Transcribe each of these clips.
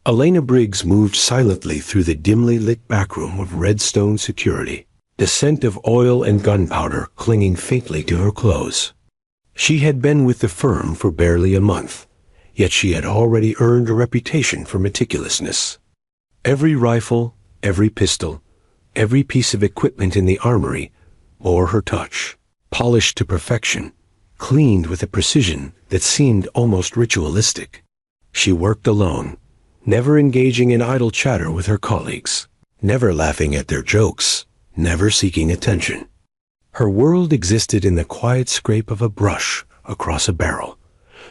Elena Briggs moved silently through the dimly lit backroom of Redstone Security, the scent of oil and gunpowder clinging faintly to her clothes. She had been with the firm for barely a month, yet she had already earned a reputation for meticulousness. Every rifle, every pistol, every piece of equipment in the armory bore her touch, polished to perfection, cleaned with a precision that seemed almost ritualistic. She worked alone, never engaging in idle chatter with her colleagues, never laughing at their jokes, never seeking attention. Her world existed in the quiet scrape of a brush across a barrel,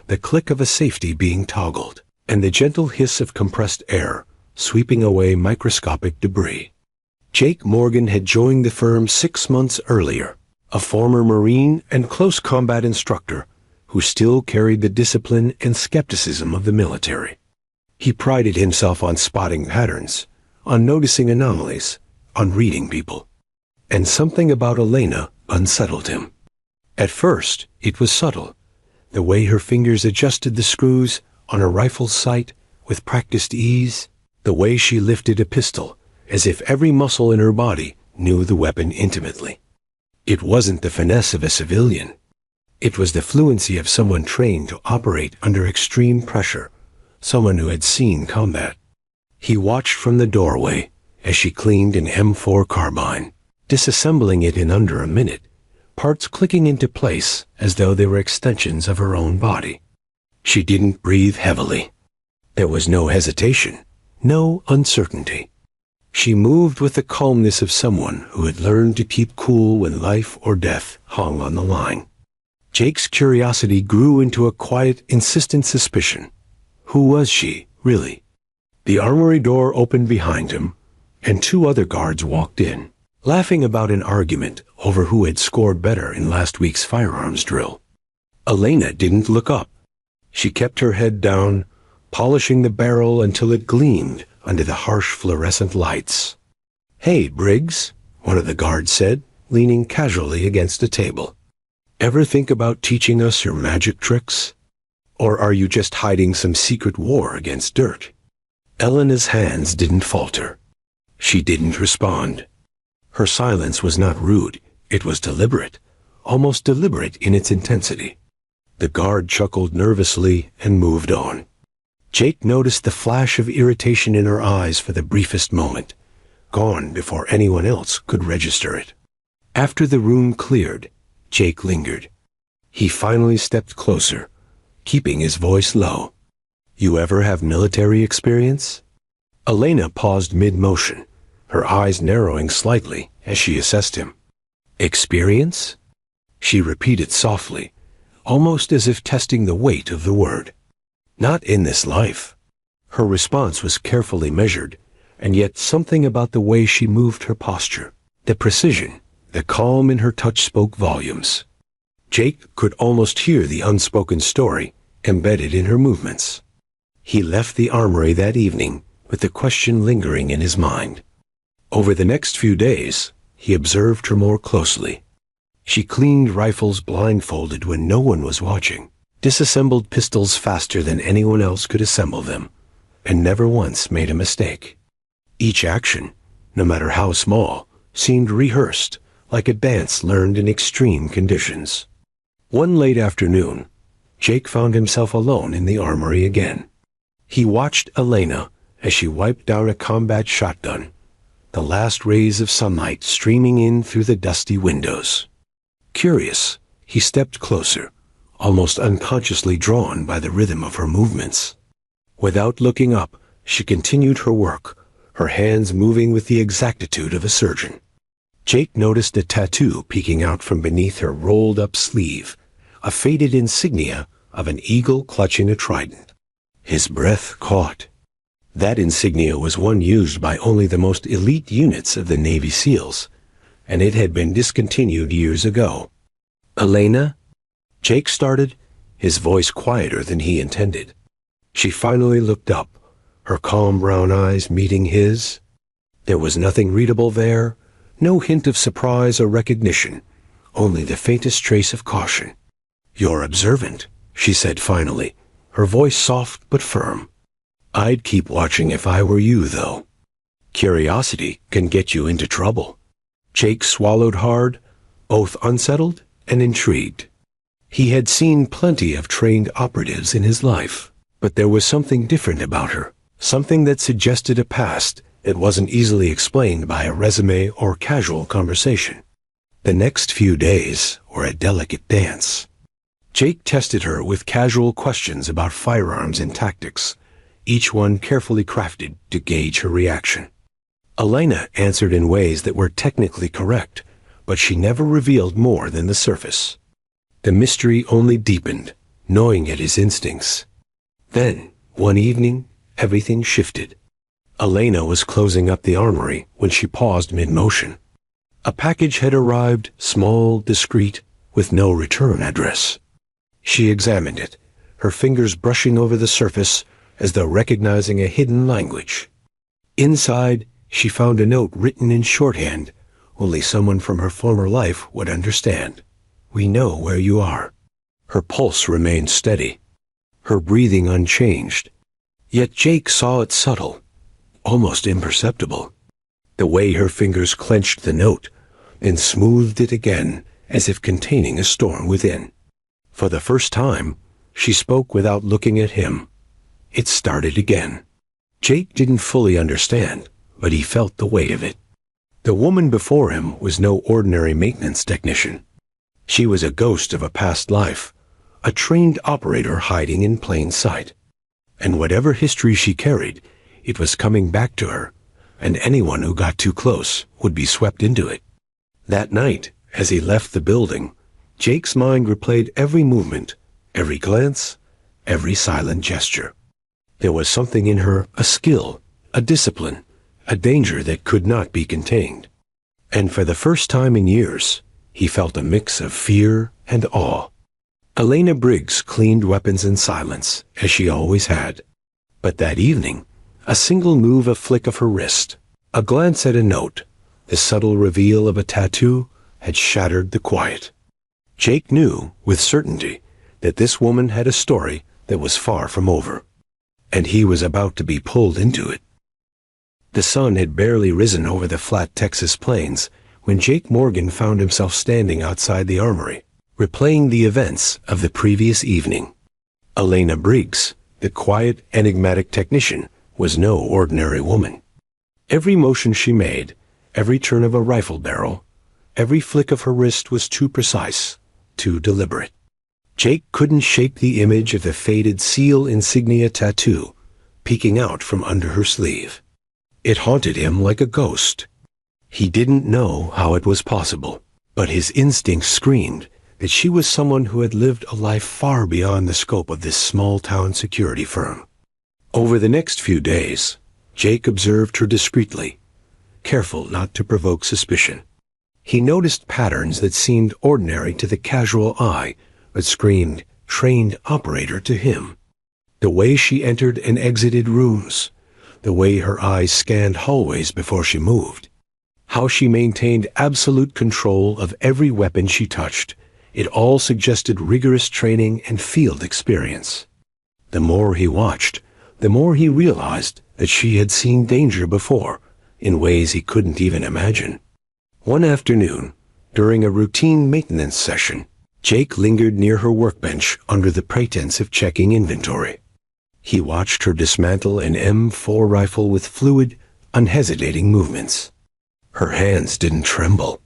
the click of a safety being toggled, and the gentle hiss of compressed air sweeping away microscopic debris. Jake Morgan had joined the firm 6 months earlier, a former Marine and close combat instructor who still carried the discipline and skepticism of the military. He prided himself on spotting patterns, on noticing anomalies, on reading people. And something about Elena unsettled him. At first, it was subtle, the way her fingers adjusted the screws on a rifle's sight with practiced ease, the way she lifted a pistol as if every muscle in her body knew the weapon intimately. It wasn't the finesse of a civilian. It was the fluency of someone trained to operate under extreme pressure, someone who had seen combat. He watched from the doorway as she cleaned an M4 carbine, disassembling it in under a minute, parts clicking into place as though they were extensions of her own body. She didn't breathe heavily. There was no hesitation, no uncertainty. She moved with the calmness of someone who had learned to keep cool when life or death hung on the line. Jake's curiosity grew into a quiet, insistent suspicion. Who was she, really? The armory door opened behind him, and 2 other guards walked in, laughing about an argument over who had scored better in last week's firearms drill. Elena didn't look up. She kept her head down, polishing the barrel until it gleamed under the harsh fluorescent lights. "Hey, Briggs," one of the guards said, leaning casually against a table. "Ever think about teaching us your magic tricks? Or are you just hiding some secret war against dirt?" Elena's hands didn't falter. She didn't respond. Her silence was not rude, it was deliberate, almost deliberate in its intensity. The guard chuckled nervously and moved on. Jake noticed the flash of irritation in her eyes for the briefest moment, gone before anyone else could register it. After the room cleared, Jake lingered. He finally stepped closer, keeping his voice low. "You ever have military experience?" Elena paused mid-motion, her eyes narrowing slightly as she assessed him. "Experience?" she repeated softly, almost as if testing the weight of the word. "Not in this life." Her response was carefully measured, and yet something about the way she moved her posture, the precision, the calm in her touch spoke volumes. Jake could almost hear the unspoken story embedded in her movements. He left the armory that evening with the question lingering in his mind. Over the next few days, he observed her more closely. She cleaned rifles blindfolded when no one was watching, disassembled pistols faster than anyone else could assemble them, and never once made a mistake. Each action, no matter how small, seemed rehearsed, like a dance learned in extreme conditions. One late afternoon, Jake found himself alone in the armory again. He watched Elena as she wiped down a combat shotgun, the last rays of sunlight streaming in through the dusty windows. Curious, he stepped closer, almost unconsciously drawn by the rhythm of her movements. Without looking up, she continued her work, her hands moving with the exactitude of a surgeon. Jake noticed a tattoo peeking out from beneath her rolled-up sleeve, a faded insignia of an eagle clutching a trident. His breath caught. That insignia was one used by only the most elite units of the Navy SEALs, and it had been discontinued years ago. "Elena?" Jake started, his voice quieter than he intended. She finally looked up, her calm brown eyes meeting his. There was nothing readable there, no hint of surprise or recognition, only the faintest trace of caution. "You're observant," she said finally, her voice soft but firm. I'd keep watching if I were you, though. Curiosity can get you into trouble. Jake swallowed hard, both unsettled and intrigued. He had seen plenty of trained operatives in his life, but there was something different about her, something that suggested a past that wasn't easily explained by a resume or casual conversation. The next few days were a delicate dance. Jake tested her with casual questions about firearms and tactics, each one carefully crafted to gauge her reaction. Elena answered in ways that were technically correct, but she never revealed more than the surface. The mystery only deepened, gnawing at his instincts. Then, one evening, everything shifted. Elena was closing up the armory when she paused mid-motion. A package had arrived, small, discreet, with no return address. She examined it, her fingers brushing over the surface as though recognizing a hidden language. Inside, she found a note written in shorthand only someone from her former life would understand. "We know where you are." Her pulse remained steady, her breathing unchanged. Yet Jake saw it subtle, almost imperceptible. The way her fingers clenched the note and smoothed it again as if containing a storm within. For the first time, she spoke without looking at him. It started again. Jake didn't fully understand, but he felt the weight of it. The woman before him was no ordinary maintenance technician. She was a ghost of a past life, a trained operator hiding in plain sight. And whatever history she carried, it was coming back to her, and anyone who got too close would be swept into it. That night, as he left the building, Jake's mind replayed every movement, every glance, every silent gesture. There was something in her, a skill, a discipline, a danger that could not be contained. And for the first time in years, he felt a mix of fear and awe. Elena Briggs cleaned weapons in silence, as she always had. But that evening, a single move, a flick of her wrist, a glance at a note, the subtle reveal of a tattoo, had shattered the quiet. Jake knew, with certainty, that this woman had a story that was far from over, and he was about to be pulled into it. The sun had barely risen over the flat Texas plains when Jake Morgan found himself standing outside the armory, replaying the events of the previous evening. Elena Briggs, the quiet, enigmatic technician, was no ordinary woman. Every motion she made, every turn of a rifle barrel, every flick of her wrist was too precise, too deliberate. Jake couldn't shake the image of the faded seal insignia tattoo peeking out from under her sleeve. It haunted him like a ghost. He didn't know how it was possible, but his instinct screamed that she was someone who had lived a life far beyond the scope of this small-town security firm. Over the next few days, Jake observed her discreetly, careful not to provoke suspicion. He noticed patterns that seemed ordinary to the casual eye, but screamed trained operator to him. The way she entered and exited rooms, the way her eyes scanned hallways before she moved, how she maintained absolute control of every weapon she touched, it all suggested rigorous training and field experience. The more he watched, the more he realized that she had seen danger before, in ways he couldn't even imagine. One afternoon, during a routine maintenance session, Jake lingered near her workbench under the pretense of checking inventory. He watched her dismantle an M4 rifle with fluid, unhesitating movements. Her hands didn't tremble.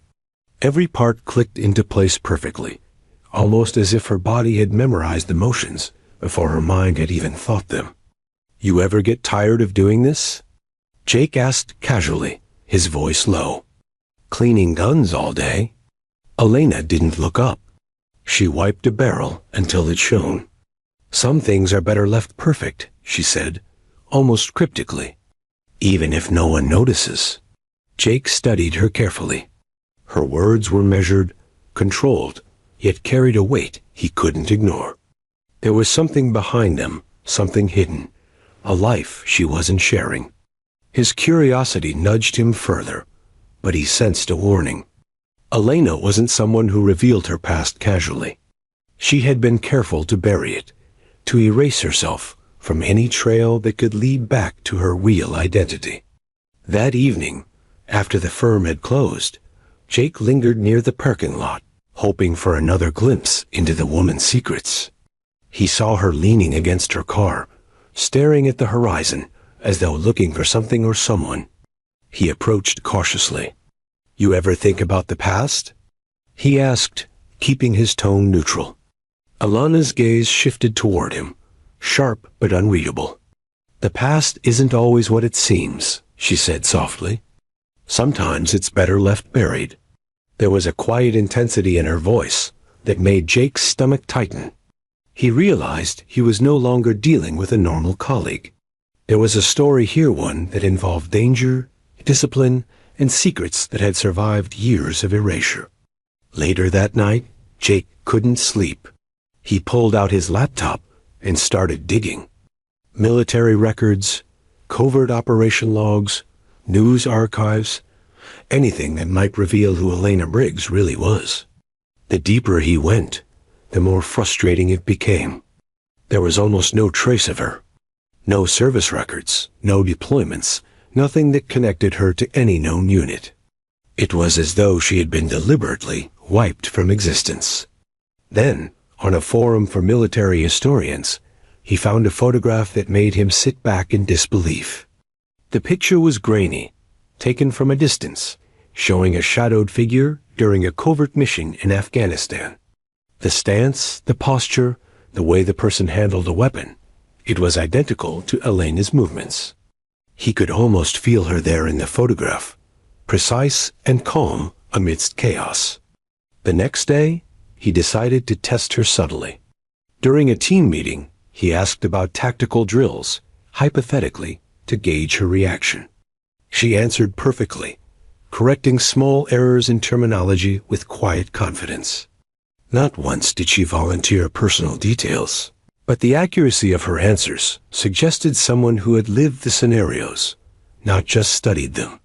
Every part clicked into place perfectly, almost as if her body had memorized the motions before her mind had even thought them. "You ever get tired of doing this?" Jake asked casually, his voice low. "Cleaning guns all day?" Elena didn't look up. She wiped a barrel until it shone. "Some things are better left perfect," she said, almost cryptically, "even if no one notices." Jake studied her carefully. Her words were measured, controlled, yet carried a weight he couldn't ignore. There was something behind them, something hidden, a life she wasn't sharing. His curiosity nudged him further, but he sensed a warning. Elena wasn't someone who revealed her past casually. She had been careful to bury it, to erase herself from any trail that could lead back to her real identity. That evening, after the firm had closed, Jake lingered near the parking lot, hoping for another glimpse into the woman's secrets. He saw her leaning against her car, staring at the horizon as though looking for something or someone. He approached cautiously. "You ever think about the past?" he asked, keeping his tone neutral. Alana's gaze shifted toward him, sharp but unreadable. "The past isn't always what it seems," she said softly. "Sometimes it's better left buried." There was a quiet intensity in her voice that made Jake's stomach tighten. He realized he was no longer dealing with a normal colleague. There was a story here, one that involved danger, discipline, and secrets that had survived years of erasure. Later that night, Jake couldn't sleep. He pulled out his laptop and started digging. Military records, covert operation logs, news archives, anything that might reveal who Elena Briggs really was. The deeper he went, the more frustrating it became. There was almost no trace of her. No service records, no deployments, nothing that connected her to any known unit. It was as though she had been deliberately wiped from existence. Then, on a forum for military historians, he found a photograph that made him sit back in disbelief. The picture was grainy, taken from a distance, showing a shadowed figure during a covert mission in Afghanistan. The stance, the posture, the way the person handled a weapon, it was identical to Elena's movements. He could almost feel her there in the photograph, precise and calm amidst chaos. The next day, he decided to test her subtly. During a team meeting, he asked about tactical drills, hypothetically, to gauge her reaction. She answered perfectly, correcting small errors in terminology with quiet confidence. Not once did she volunteer personal details, but the accuracy of her answers suggested someone who had lived the scenarios, not just studied them.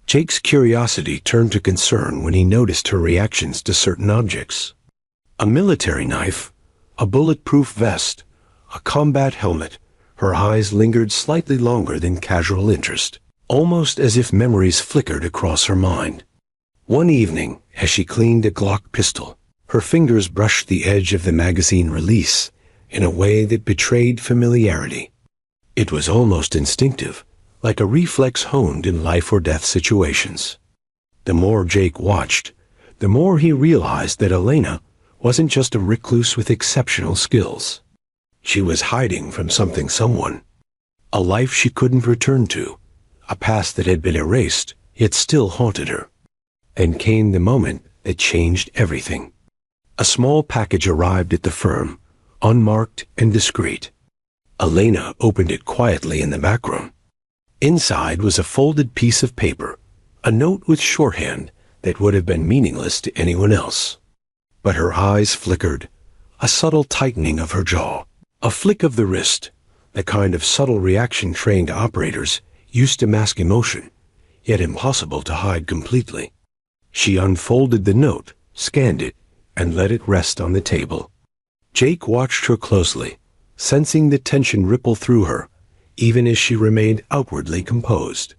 Jake's curiosity turned to concern when he noticed her reactions to certain objects. A military knife, a bulletproof vest, a combat helmet, her eyes lingered slightly longer than casual interest, almost as if memories flickered across her mind. One evening, as she cleaned a Glock pistol, her fingers brushed the edge of the magazine release in a way that betrayed familiarity. It was almost instinctive, like a reflex honed in life-or-death situations. The more Jake watched, the more he realized that Elena wasn't just a recluse with exceptional skills. She was hiding from someone, a life she couldn't return to, a past that had been erased, yet still haunted her. And came the moment that changed everything. A small package arrived at the firm, unmarked and discreet. Elena opened it quietly in the back room. Inside was a folded piece of paper, a note with shorthand that would have been meaningless to anyone else. But her eyes flickered, a subtle tightening of her jaw, a flick of the wrist, the kind of subtle reaction trained operators used to mask emotion, yet impossible to hide completely. She unfolded the note, scanned it, and let it rest on the table. Jake watched her closely, sensing the tension ripple through her, even as she remained outwardly composed.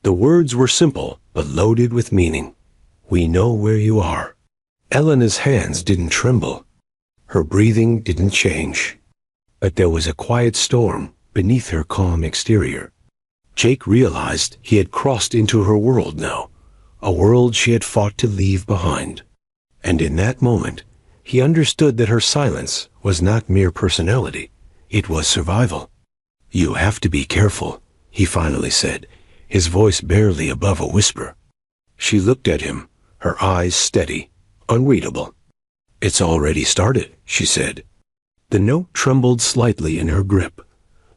The words were simple, but loaded with meaning. "We know where you are." Elena's hands didn't tremble. Her breathing didn't change. But there was a quiet storm beneath her calm exterior. Jake realized he had crossed into her world now, a world she had fought to leave behind. And in that moment, he understood that her silence was not mere personality, it was survival. "You have to be careful," he finally said, his voice barely above a whisper. She looked at him, her eyes steady, unreadable. "It's already started," she said. The note trembled slightly in her grip,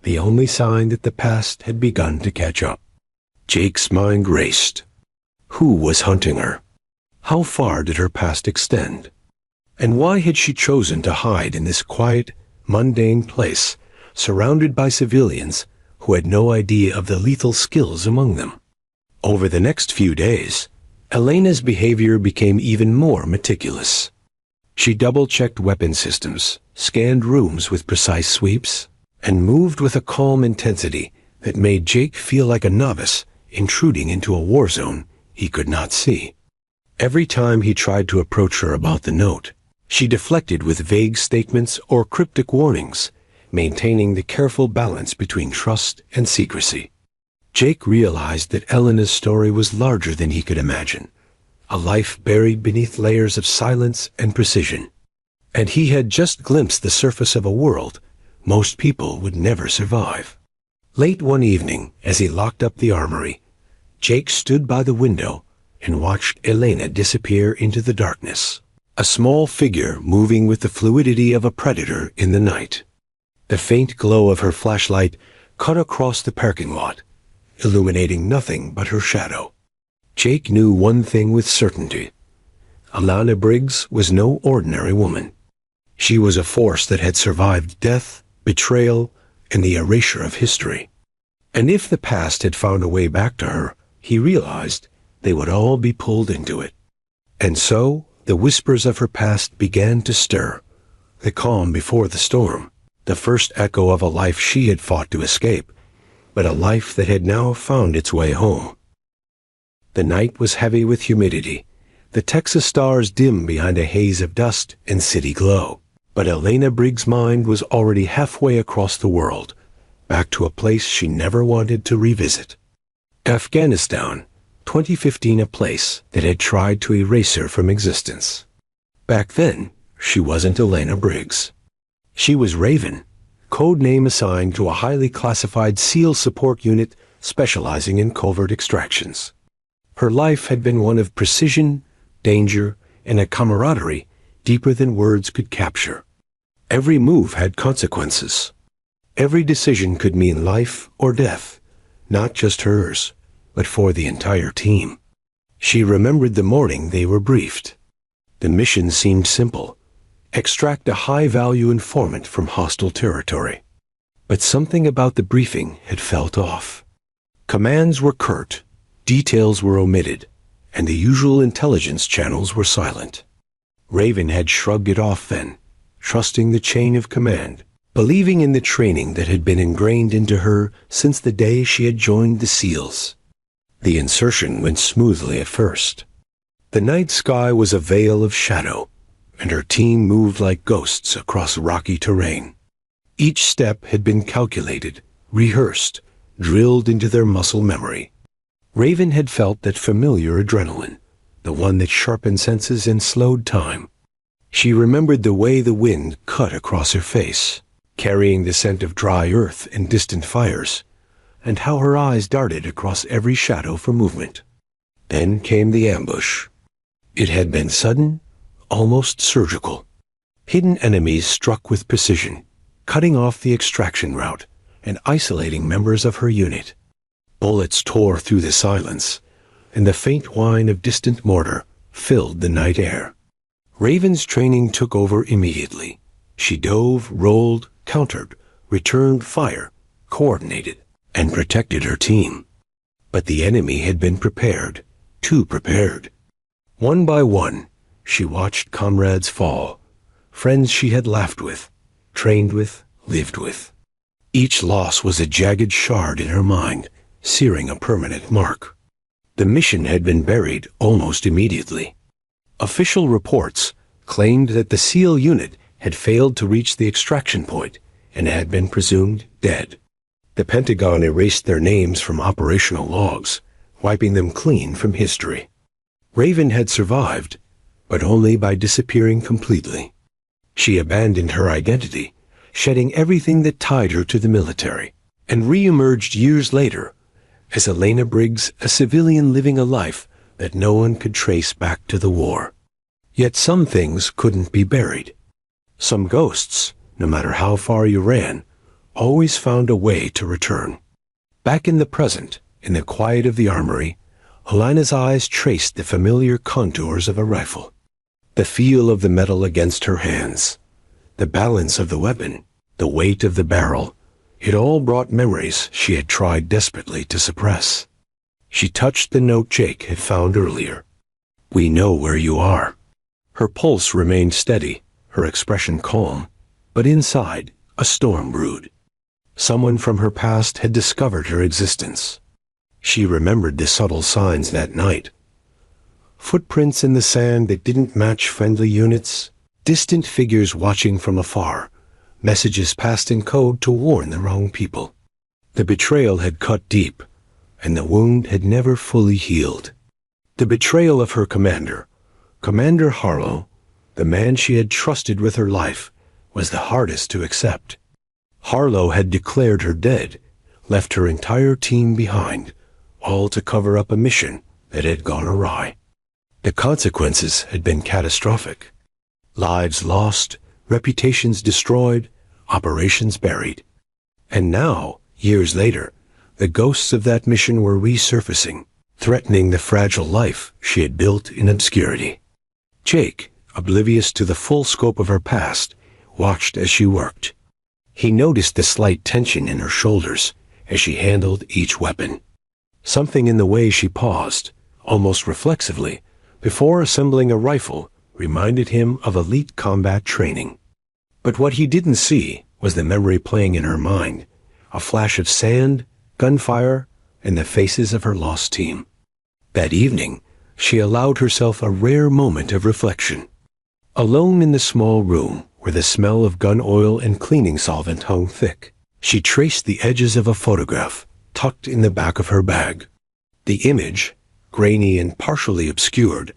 the only sign that the past had begun to catch up. Jake's mind raced. Who was hunting her? How far did her past extend? And why had she chosen to hide in this quiet, mundane place, surrounded by civilians who had no idea of the lethal skills among them? Over the next few days, Elena's behavior became even more meticulous. She double-checked weapon systems, scanned rooms with precise sweeps, and moved with a calm intensity that made Jake feel like a novice intruding into a war zone he could not see. Every time he tried to approach her about the note, she deflected with vague statements or cryptic warnings, maintaining the careful balance between trust and secrecy. Jake realized that Elena's story was larger than he could imagine, a life buried beneath layers of silence and precision. And he had just glimpsed the surface of a world most people would never survive. Late one evening, as he locked up the armory, Jake stood by the window and watched Elena disappear into the darkness, a small figure moving with the fluidity of a predator in the night. The faint glow of her flashlight cut across the parking lot, illuminating nothing but her shadow. Jake knew one thing with certainty. Alana Briggs was no ordinary woman. She was a force that had survived death, betrayal, and the erasure of history. And if the past had found a way back to her, he realized they would all be pulled into it. And so, the whispers of her past began to stir, the calm before the storm, the first echo of a life she had fought to escape, but a life that had now found its way home. The night was heavy with humidity, the Texas stars dim behind a haze of dust and city glow. But Elena Briggs' mind was already halfway across the world, back to a place she never wanted to revisit. Afghanistan, 2015, a place that had tried to erase her from existence. Back then, she wasn't Elena Briggs. She was Raven, code name assigned to a highly classified SEAL support unit specializing in covert extractions. Her life had been one of precision, danger, and a camaraderie deeper than words could capture. Every move had consequences. Every decision could mean life or death, not just hers, but for the entire team. She remembered the morning they were briefed. The mission seemed simple: extract a high-value informant from hostile territory. But something about the briefing had felt off. Commands were curt, details were omitted, and the usual intelligence channels were silent. Raven had shrugged it off then, trusting the chain of command, believing in the training that had been ingrained into her since the day she had joined the SEALs. The insertion went smoothly at first. The night sky was a veil of shadow, and her team moved like ghosts across rocky terrain. Each step had been calculated, rehearsed, drilled into their muscle memory. Raven had felt that familiar adrenaline, the one that sharpened senses and slowed time. She remembered the way the wind cut across her face, carrying the scent of dry earth and distant fires, and how her eyes darted across every shadow for movement. Then came the ambush. It had been sudden, almost surgical. Hidden enemies struck with precision, cutting off the extraction route and isolating members of her unit. Bullets tore through the silence, and the faint whine of distant mortar filled the night air. Raven's training took over immediately. She dove, rolled, countered, returned fire, coordinated, and protected her team. But the enemy had been prepared, too prepared. One by one, she watched comrades fall, friends she had laughed with, trained with, lived with. Each loss was a jagged shard in her mind, searing a permanent mark. The mission had been buried almost immediately. Official reports claimed that the SEAL unit had failed to reach the extraction point and had been presumed dead. The Pentagon erased their names from operational logs, wiping them clean from history. Raven had survived, but only by disappearing completely. She abandoned her identity, shedding everything that tied her to the military, and re-emerged years later as Elena Briggs, a civilian living a life that no one could trace back to the war. Yet some things couldn't be buried. Some ghosts, no matter how far you ran, always found a way to return. Back in the present, in the quiet of the armory, Elena's eyes traced the familiar contours of a rifle. The feel of the metal against her hands, the balance of the weapon, the weight of the barrel, it all brought memories she had tried desperately to suppress. She touched the note Jake had found earlier. "We know where you are." Her pulse remained steady, her expression calm, but inside, a storm brewed. Someone from her past had discovered her existence. She remembered the subtle signs that night. Footprints in the sand that didn't match friendly units, distant figures watching from afar, messages passed in code to warn the wrong people. The betrayal had cut deep, and the wound had never fully healed. The betrayal of her commander, Commander Harlow, the man she had trusted with her life, was the hardest to accept. Harlow had declared her dead, left her entire team behind, all to cover up a mission that had gone awry. The consequences had been catastrophic. Lives lost, reputations destroyed, operations buried. And now, years later, the ghosts of that mission were resurfacing, threatening the fragile life she had built in obscurity. Jake, oblivious to the full scope of her past, watched as she worked. He noticed the slight tension in her shoulders as she handled each weapon. Something in the way she paused, almost reflexively, before assembling a rifle reminded him of elite combat training. But what he didn't see was the memory playing in her mind, a flash of sand, gunfire, and the faces of her lost team. That evening, she allowed herself a rare moment of reflection. Alone in the small room where the smell of gun oil and cleaning solvent hung thick, she traced the edges of a photograph tucked in the back of her bag. The image, grainy and partially obscured,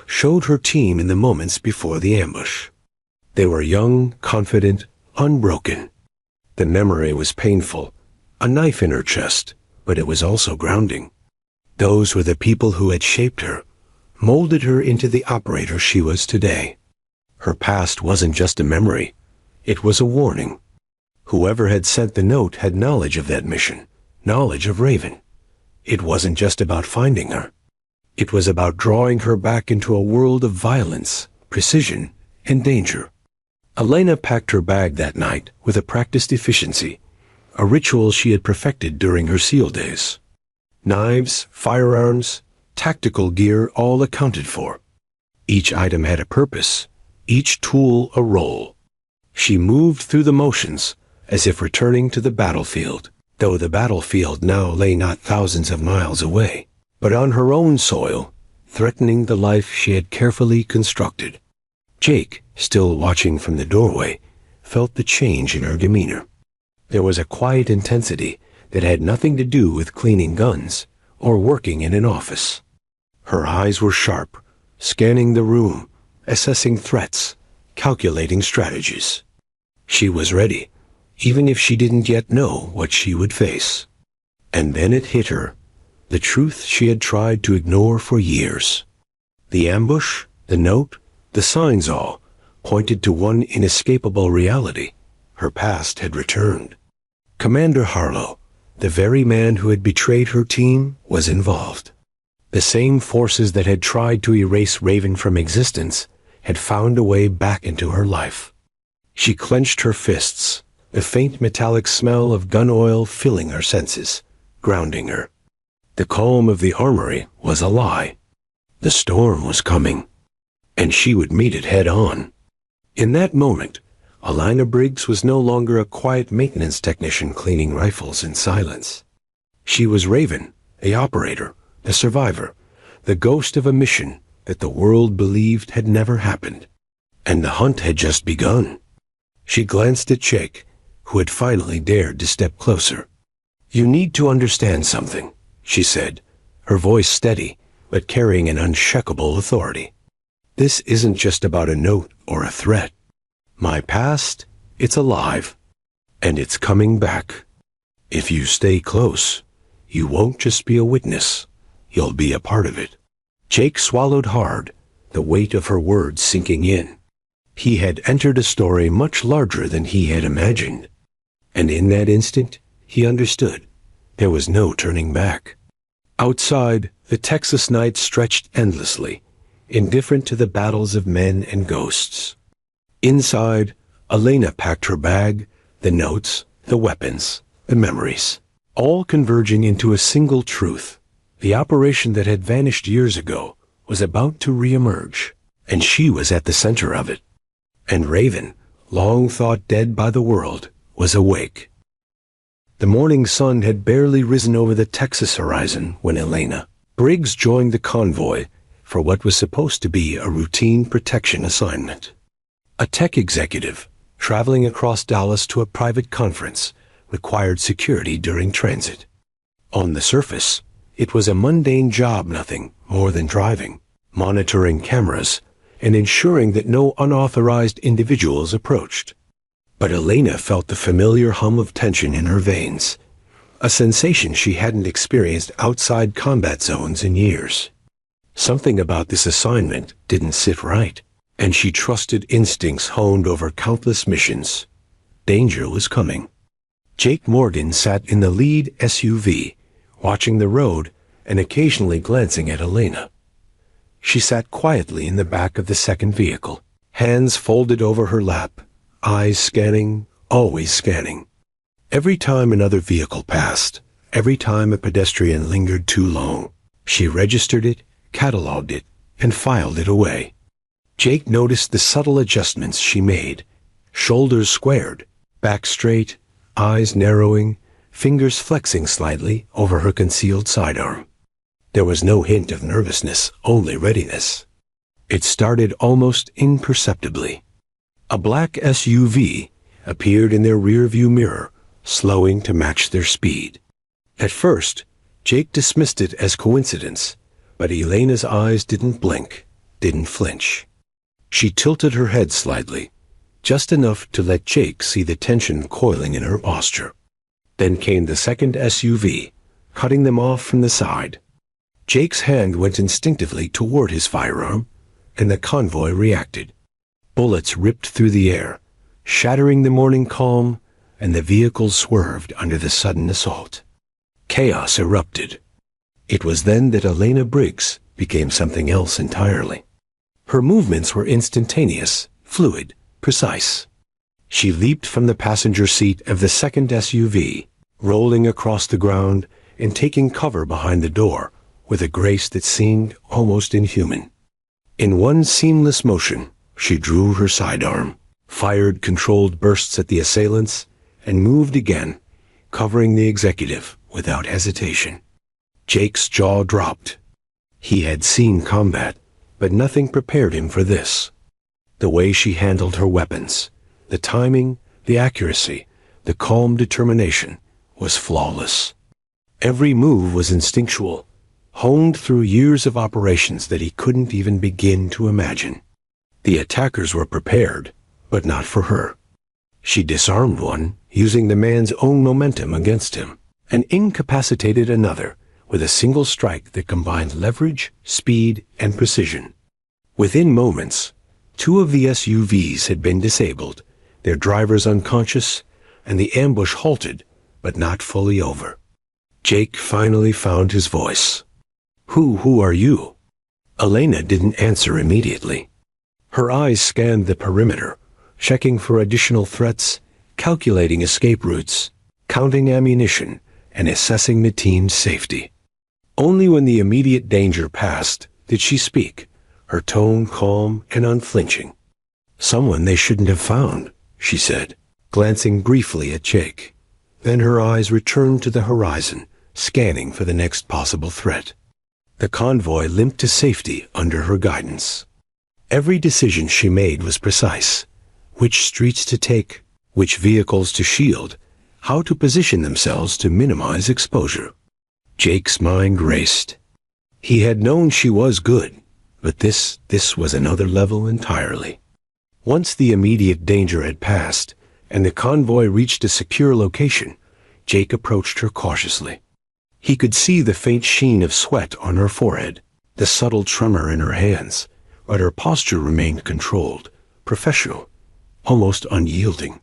showed her team in the moments before the ambush. They were young, confident, unbroken. The memory was painful, a knife in her chest, but it was also grounding. Those were the people who had shaped her, molded her into the operator she was today. Her past wasn't just a memory, it was a warning. Whoever had sent the note had knowledge of that mission, knowledge of Raven. It wasn't just about finding her. It was about drawing her back into a world of violence, precision, and danger. Elena packed her bag that night with a practiced efficiency, a ritual she had perfected during her SEAL days. Knives, firearms, tactical gear all accounted for. Each item had a purpose, each tool a role. She moved through the motions as if returning to the battlefield, though the battlefield now lay not thousands of miles away, but on her own soil, threatening the life she had carefully constructed. Jake, still watching from the doorway, felt the change in her demeanor. There was a quiet intensity that had nothing to do with cleaning guns or working in an office. Her eyes were sharp, scanning the room, assessing threats, calculating strategies. She was ready, even if she didn't yet know what she would face. And then it hit her, the truth she had tried to ignore for years. The ambush, the note, the signs all pointed to one inescapable reality. Her past had returned. Commander Harlow, the very man who had betrayed her team, was involved. The same forces that had tried to erase Raven from existence had found a way back into her life. She clenched her fists, the faint metallic smell of gun oil filling her senses, grounding her. The calm of the armory was a lie. The storm was coming, and she would meet it head on. In that moment, Alina Briggs was no longer a quiet maintenance technician cleaning rifles in silence. She was Raven, a operator, a survivor, the ghost of a mission that the world believed had never happened. And the hunt had just begun. She glanced at Jake, who had finally dared to step closer. "You need to understand something," she said, her voice steady, but carrying an unshakable authority. "This isn't just about a note or a threat. My past, it's alive, and it's coming back. If you stay close, you won't just be a witness, you'll be a part of it." Jake swallowed hard, the weight of her words sinking in. He had entered a story much larger than he had imagined. And in that instant, he understood. There was no turning back. Outside, the Texas night stretched endlessly, indifferent to the battles of men and ghosts. Inside, Elena packed her bag, the notes, the weapons, the memories, all converging into a single truth. The operation that had vanished years ago was about to reemerge, and she was at the center of it. And Raven, long thought dead by the world, was awake. The morning sun had barely risen over the Texas horizon when Elena Briggs joined the convoy for what was supposed to be a routine protection assignment. A tech executive traveling across Dallas to a private conference required security during transit. On the surface, it was a mundane job, nothing more than driving, monitoring cameras, and ensuring that no unauthorized individuals approached. But Elena felt the familiar hum of tension in her veins, a sensation she hadn't experienced outside combat zones in years. Something about this assignment didn't sit right, and she trusted instincts honed over countless missions. Danger was coming. Jake Morgan sat in the lead SUV, watching the road and occasionally glancing at Elena. She sat quietly in the back of the second vehicle, hands folded over her lap, eyes scanning, always scanning. Every time another vehicle passed, every time a pedestrian lingered too long, she registered it, cataloged it, and filed it away. Jake noticed the subtle adjustments she made. Shoulders squared, back straight, eyes narrowing, fingers flexing slightly over her concealed sidearm. There was no hint of nervousness, only readiness. It started almost imperceptibly. A black SUV appeared in their rearview mirror, slowing to match their speed. At first, Jake dismissed it as coincidence, but Elena's eyes didn't blink, didn't flinch. She tilted her head slightly, just enough to let Jake see the tension coiling in her posture. Then came the second SUV, cutting them off from the side. Jake's hand went instinctively toward his firearm, and the convoy reacted. Bullets ripped through the air, shattering the morning calm, and the vehicles swerved under the sudden assault. Chaos erupted. It was then that Elena Briggs became something else entirely. Her movements were instantaneous, fluid, precise. She leaped from the passenger seat of the second SUV, rolling across the ground and taking cover behind the door with a grace that seemed almost inhuman. In one seamless motion, she drew her sidearm, fired controlled bursts at the assailants, and moved again, covering the executive without hesitation. Jake's jaw dropped. He had seen combat, but nothing prepared him for this. The way she handled her weapons, the timing, the accuracy, the calm determination, was flawless. Every move was instinctual, honed through years of operations that he couldn't even begin to imagine. The attackers were prepared, but not for her. She disarmed one, using the man's own momentum against him, and incapacitated another with a single strike that combined leverage, speed, and precision. Within moments, 2 of the SUVs had been disabled, their drivers unconscious, and the ambush halted, but not fully over. Jake finally found his voice. Who are you?" Elena didn't answer immediately. Her eyes scanned the perimeter, checking for additional threats, calculating escape routes, counting ammunition, and assessing the team's safety. Only when the immediate danger passed did she speak, her tone calm and unflinching. "Someone they shouldn't have found," she said, glancing briefly at Jake. Then her eyes returned to the horizon, scanning for the next possible threat. The convoy limped to safety under her guidance. Every decision she made was precise. Which streets to take, which vehicles to shield, how to position themselves to minimize exposure. Jake's mind raced. He had known she was good, but this was another level entirely. Once the immediate danger had passed, and the convoy reached a secure location, Jake approached her cautiously. He could see the faint sheen of sweat on her forehead, the subtle tremor in her hands, but her posture remained controlled, professional, almost unyielding.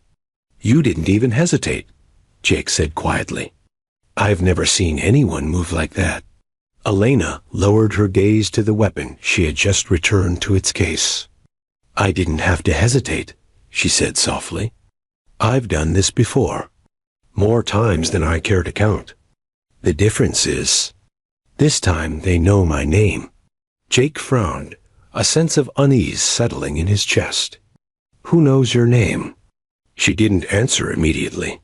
"You didn't even hesitate," Jake said quietly. "I've never seen anyone move like that." Elena lowered her gaze to the weapon she had just returned to its case. "I didn't have to hesitate," she said softly. "I've done this before. More times than I care to count. The difference is, this time they know my name." Jake frowned, a sense of unease settling in his chest. "Who knows your name?" She didn't answer immediately.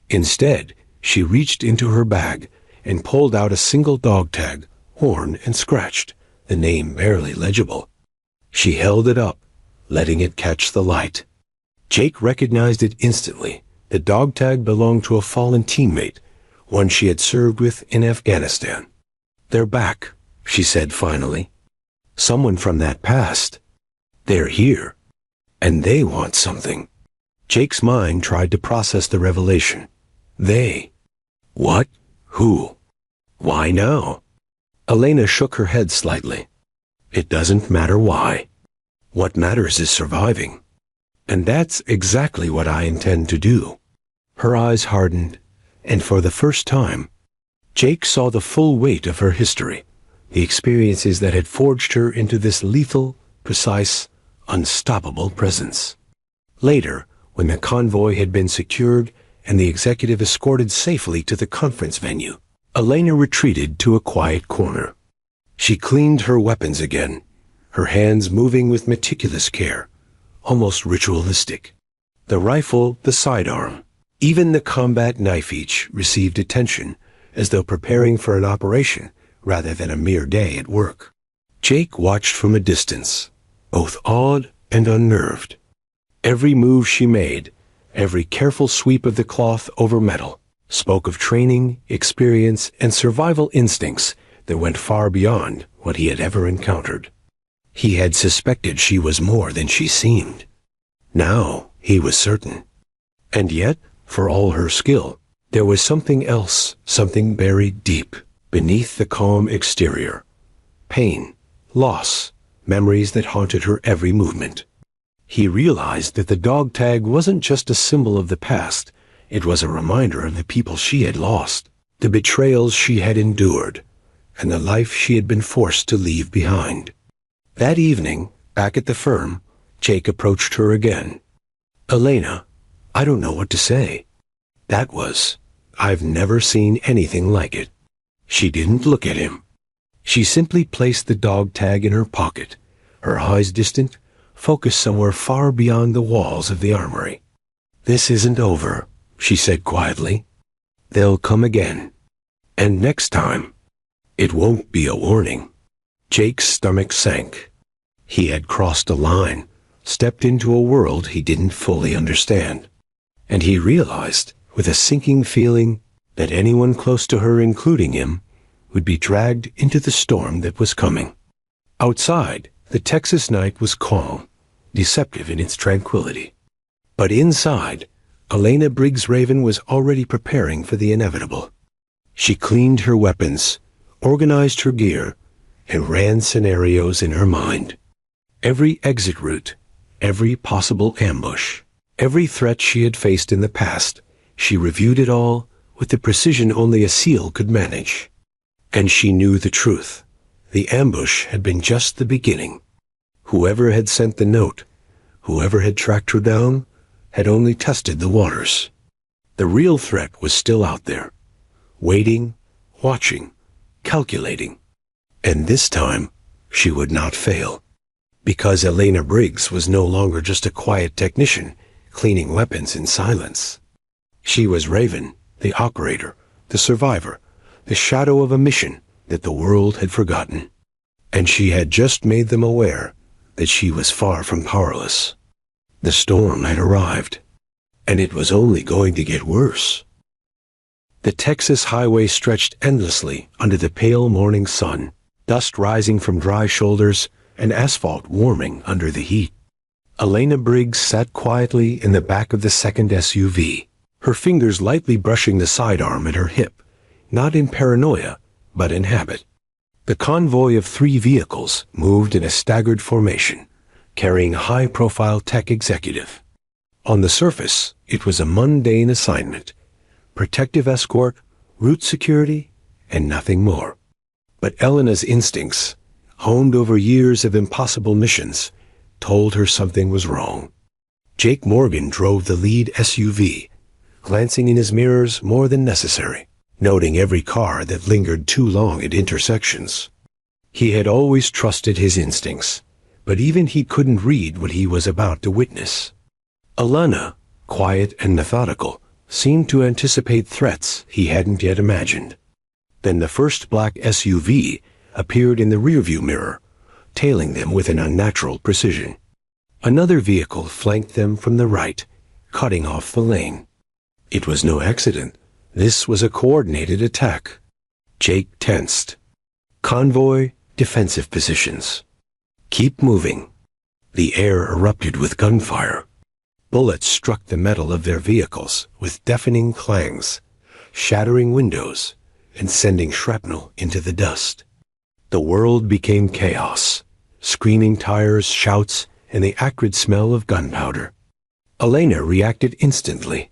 Instead, She reached into her bag and pulled out a single dog tag, worn and scratched, the name barely legible. She held it up, letting it catch the light. Jake recognized it instantly. The dog tag belonged to a fallen teammate, one she had served with in Afghanistan. "They're back," she said finally. "Someone from that past. They're here. And they want something." Jake's mind tried to process the revelation. They. What? Who? Why now? Elena shook her head slightly. It doesn't matter why. What matters is surviving. And that's exactly what I intend to do. Her eyes hardened, and for the first time, Jake saw the full weight of her history, the experiences that had forged her into this lethal, precise, unstoppable presence. Later, when the convoy had been secured and the executive escorted safely to the conference venue, Elena retreated to a quiet corner. She cleaned her weapons again, her hands moving with meticulous care, almost ritualistic. The rifle, the sidearm, even the combat knife each received attention, as though preparing for an operation rather than a mere day at work. Jake watched from a distance, both awed and unnerved. Every move she made, every careful sweep of the cloth over metal, spoke of training, experience, and survival instincts that went far beyond what he had ever encountered. He had suspected she was more than she seemed. Now he was certain. And yet, for all her skill, there was something else, something buried deep beneath the calm exterior. Pain, loss, memories that haunted her every movement. He realized that the dog tag wasn't just a symbol of the past. It was a reminder of the people she had lost, the betrayals she had endured, and the life she had been forced to leave behind. That evening, back at the firm, Jake approached her again. "Elena, I don't know what to say." That was, "I've never seen anything like it." She didn't look at him. She simply placed the dog tag in her pocket, her eyes distant, focused somewhere far beyond the walls of the armory. "This isn't over," she said quietly. "They'll come again. And next time, it won't be a warning." Jake's stomach sank. He had crossed a line, stepped into a world he didn't fully understand. And he realized, with a sinking feeling, that anyone close to her, including him, would be dragged into the storm that was coming. Outside, the Texas night was calm, deceptive in its tranquility. But inside, Elena Briggs Raven was already preparing for the inevitable. She cleaned her weapons, organized her gear, and ran scenarios in her mind. Every exit route, every possible ambush, every threat she had faced in the past, she reviewed it all with the precision only a SEAL could manage. And she knew the truth. The ambush had been just the beginning. Whoever had sent the note, whoever had tracked her down, had only tested the waters. The real threat was still out there, waiting, watching, calculating. And this time, she would not fail. Because Elena Briggs was no longer just a quiet technician, cleaning weapons in silence. She was Raven, the operator, the survivor, the shadow of a mission that the world had forgotten. And she had just made them aware that she was far from powerless. The storm had arrived, and it was only going to get worse. The Texas highway stretched endlessly under the pale morning sun, dust rising from dry shoulders and asphalt warming under the heat. Elena Briggs sat quietly in the back of the second SUV, her fingers lightly brushing the sidearm at her hip, not in paranoia, but in habit. The convoy of 3 vehicles moved in a staggered formation, carrying a high-profile tech executive. On the surface, it was a mundane assignment, protective escort, route security, and nothing more. But Elena's instincts, honed over years of impossible missions, told her something was wrong. Jake Morgan drove the lead SUV, glancing in his mirrors more than necessary, noting every car that lingered too long at intersections. He had always trusted his instincts, but even he couldn't read what he was about to witness. Elena, quiet and methodical, seemed to anticipate threats he hadn't yet imagined. Then the first black SUV appeared in the rearview mirror, tailing them with an unnatural precision. Another vehicle flanked them from the right, cutting off the lane. It was no accident. This was a coordinated attack. Jake tensed. Convoy, defensive positions. Keep moving. The air erupted with gunfire. Bullets struck the metal of their vehicles with deafening clangs, shattering windows and sending shrapnel into the dust. The world became chaos, screaming tires, shouts, and the acrid smell of gunpowder. Elena reacted instantly.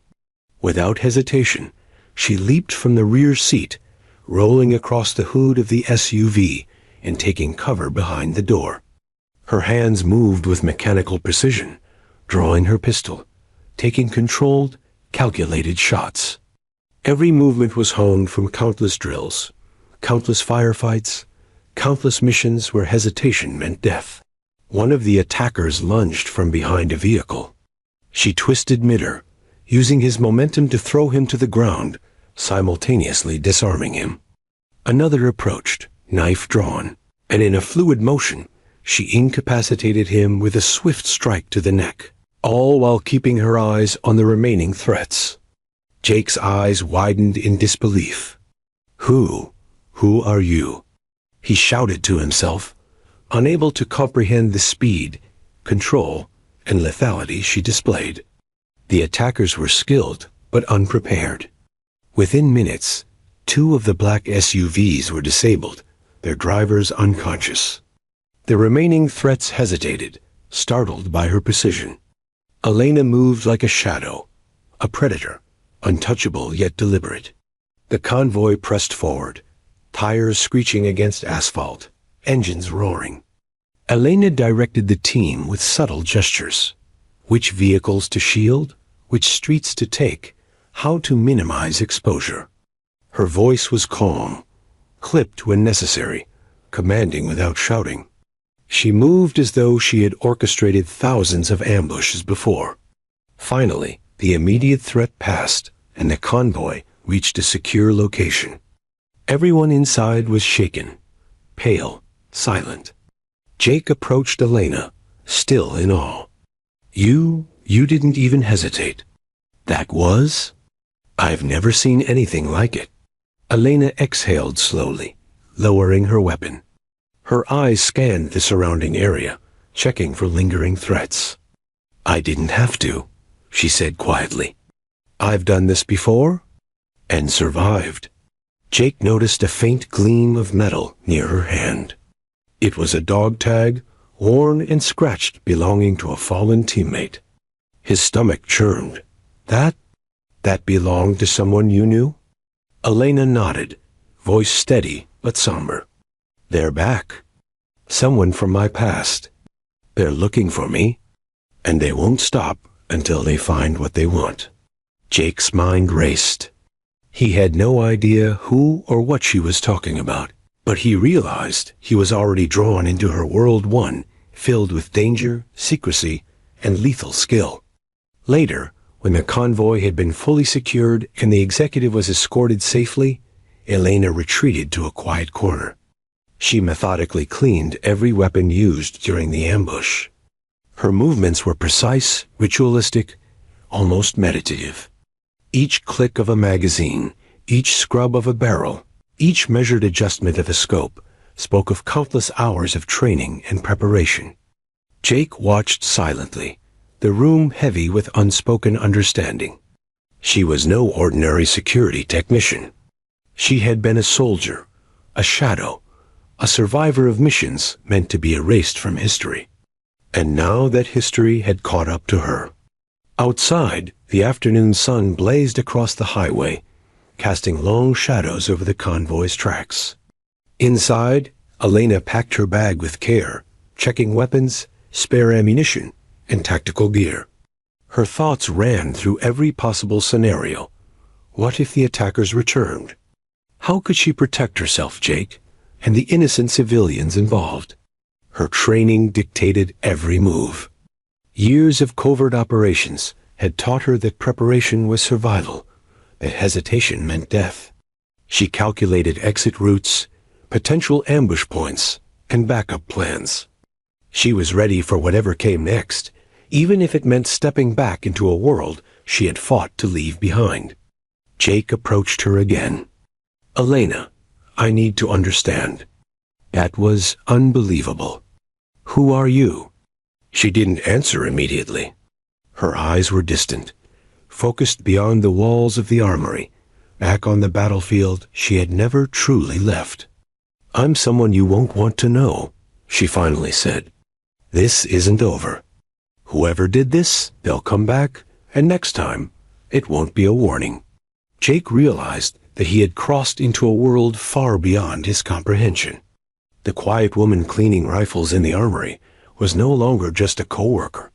Without hesitation, she leaped from the rear seat, rolling across the hood of the SUV and taking cover behind the door. Her hands moved with mechanical precision, drawing her pistol, taking controlled, calculated shots. Every movement was honed from countless drills, countless firefights, countless missions where hesitation meant death. One of the attackers lunged from behind a vehicle. She twisted midair, using his momentum to throw him to the ground, simultaneously disarming him. Another approached, knife drawn, and in a fluid motion, she incapacitated him with a swift strike to the neck, all while keeping her eyes on the remaining threats. Jake's eyes widened in disbelief. Who are you? He shouted to himself, unable to comprehend the speed, control, and lethality she displayed. The attackers were skilled, but unprepared. Within minutes, 2 of the black SUVs were disabled, their drivers unconscious. The remaining threats hesitated, startled by her precision. Elena moved like a shadow, a predator, untouchable yet deliberate. The convoy pressed forward, tires screeching against asphalt, engines roaring. Elena directed the team with subtle gestures. Which vehicles to shield, which streets to take, how to minimize exposure. Her voice was calm, clipped when necessary, commanding without shouting. She moved as though she had orchestrated thousands of ambushes before. Finally, the immediate threat passed, and the convoy reached a secure location. Everyone inside was shaken, pale, silent. Jake approached Elena, still in awe. You didn't even hesitate. That was? I've never seen anything like it. Elena exhaled slowly, lowering her weapon. Her eyes scanned the surrounding area, checking for lingering threats. I didn't have to, she said quietly. I've done this before, and survived. Jake noticed a faint gleam of metal near her hand. It was a dog tag, worn and scratched, belonging to a fallen teammate. His stomach churned. That belonged to someone you knew? Elena nodded, voice steady but somber. They're back. Someone from my past. They're looking for me, and they won't stop until they find what they want. Jake's mind raced. He had no idea who or what she was talking about, but he realized he was already drawn into her world one, filled with danger, secrecy, and lethal skill. Later, when the convoy had been fully secured and the executive was escorted safely, Elena retreated to a quiet corner. She methodically cleaned every weapon used during the ambush. Her movements were precise, ritualistic, almost meditative. Each click of a magazine, each scrub of a barrel, each measured adjustment of a scope spoke of countless hours of training and preparation. Jake watched silently, the room heavy with unspoken understanding. She was no ordinary security technician. She had been a soldier, a shadow, a survivor of missions meant to be erased from history. And now that history had caught up to her. Outside, the afternoon sun blazed across the highway, casting long shadows over the convoy's tracks. Inside, Elena packed her bag with care, checking weapons, spare ammunition, and tactical gear. Her thoughts ran through every possible scenario. What if the attackers returned? How could she protect herself, Jake, and the innocent civilians involved? Her training dictated every move. Years of covert operations, had taught her that preparation was survival, that hesitation meant death. She calculated exit routes, potential ambush points, and backup plans. She was ready for whatever came next, even if it meant stepping back into a world she had fought to leave behind. Jake approached her again. "Elena, I need to understand." That was unbelievable. "Who are you?" She didn't answer immediately. Her eyes were distant, focused beyond the walls of the armory, back on the battlefield she had never truly left. "I'm someone you won't want to know," she finally said. "This isn't over. Whoever did this, they'll come back, and next time, it won't be a warning." Jake realized that he had crossed into a world far beyond his comprehension. The quiet woman cleaning rifles in the armory was no longer just a coworker.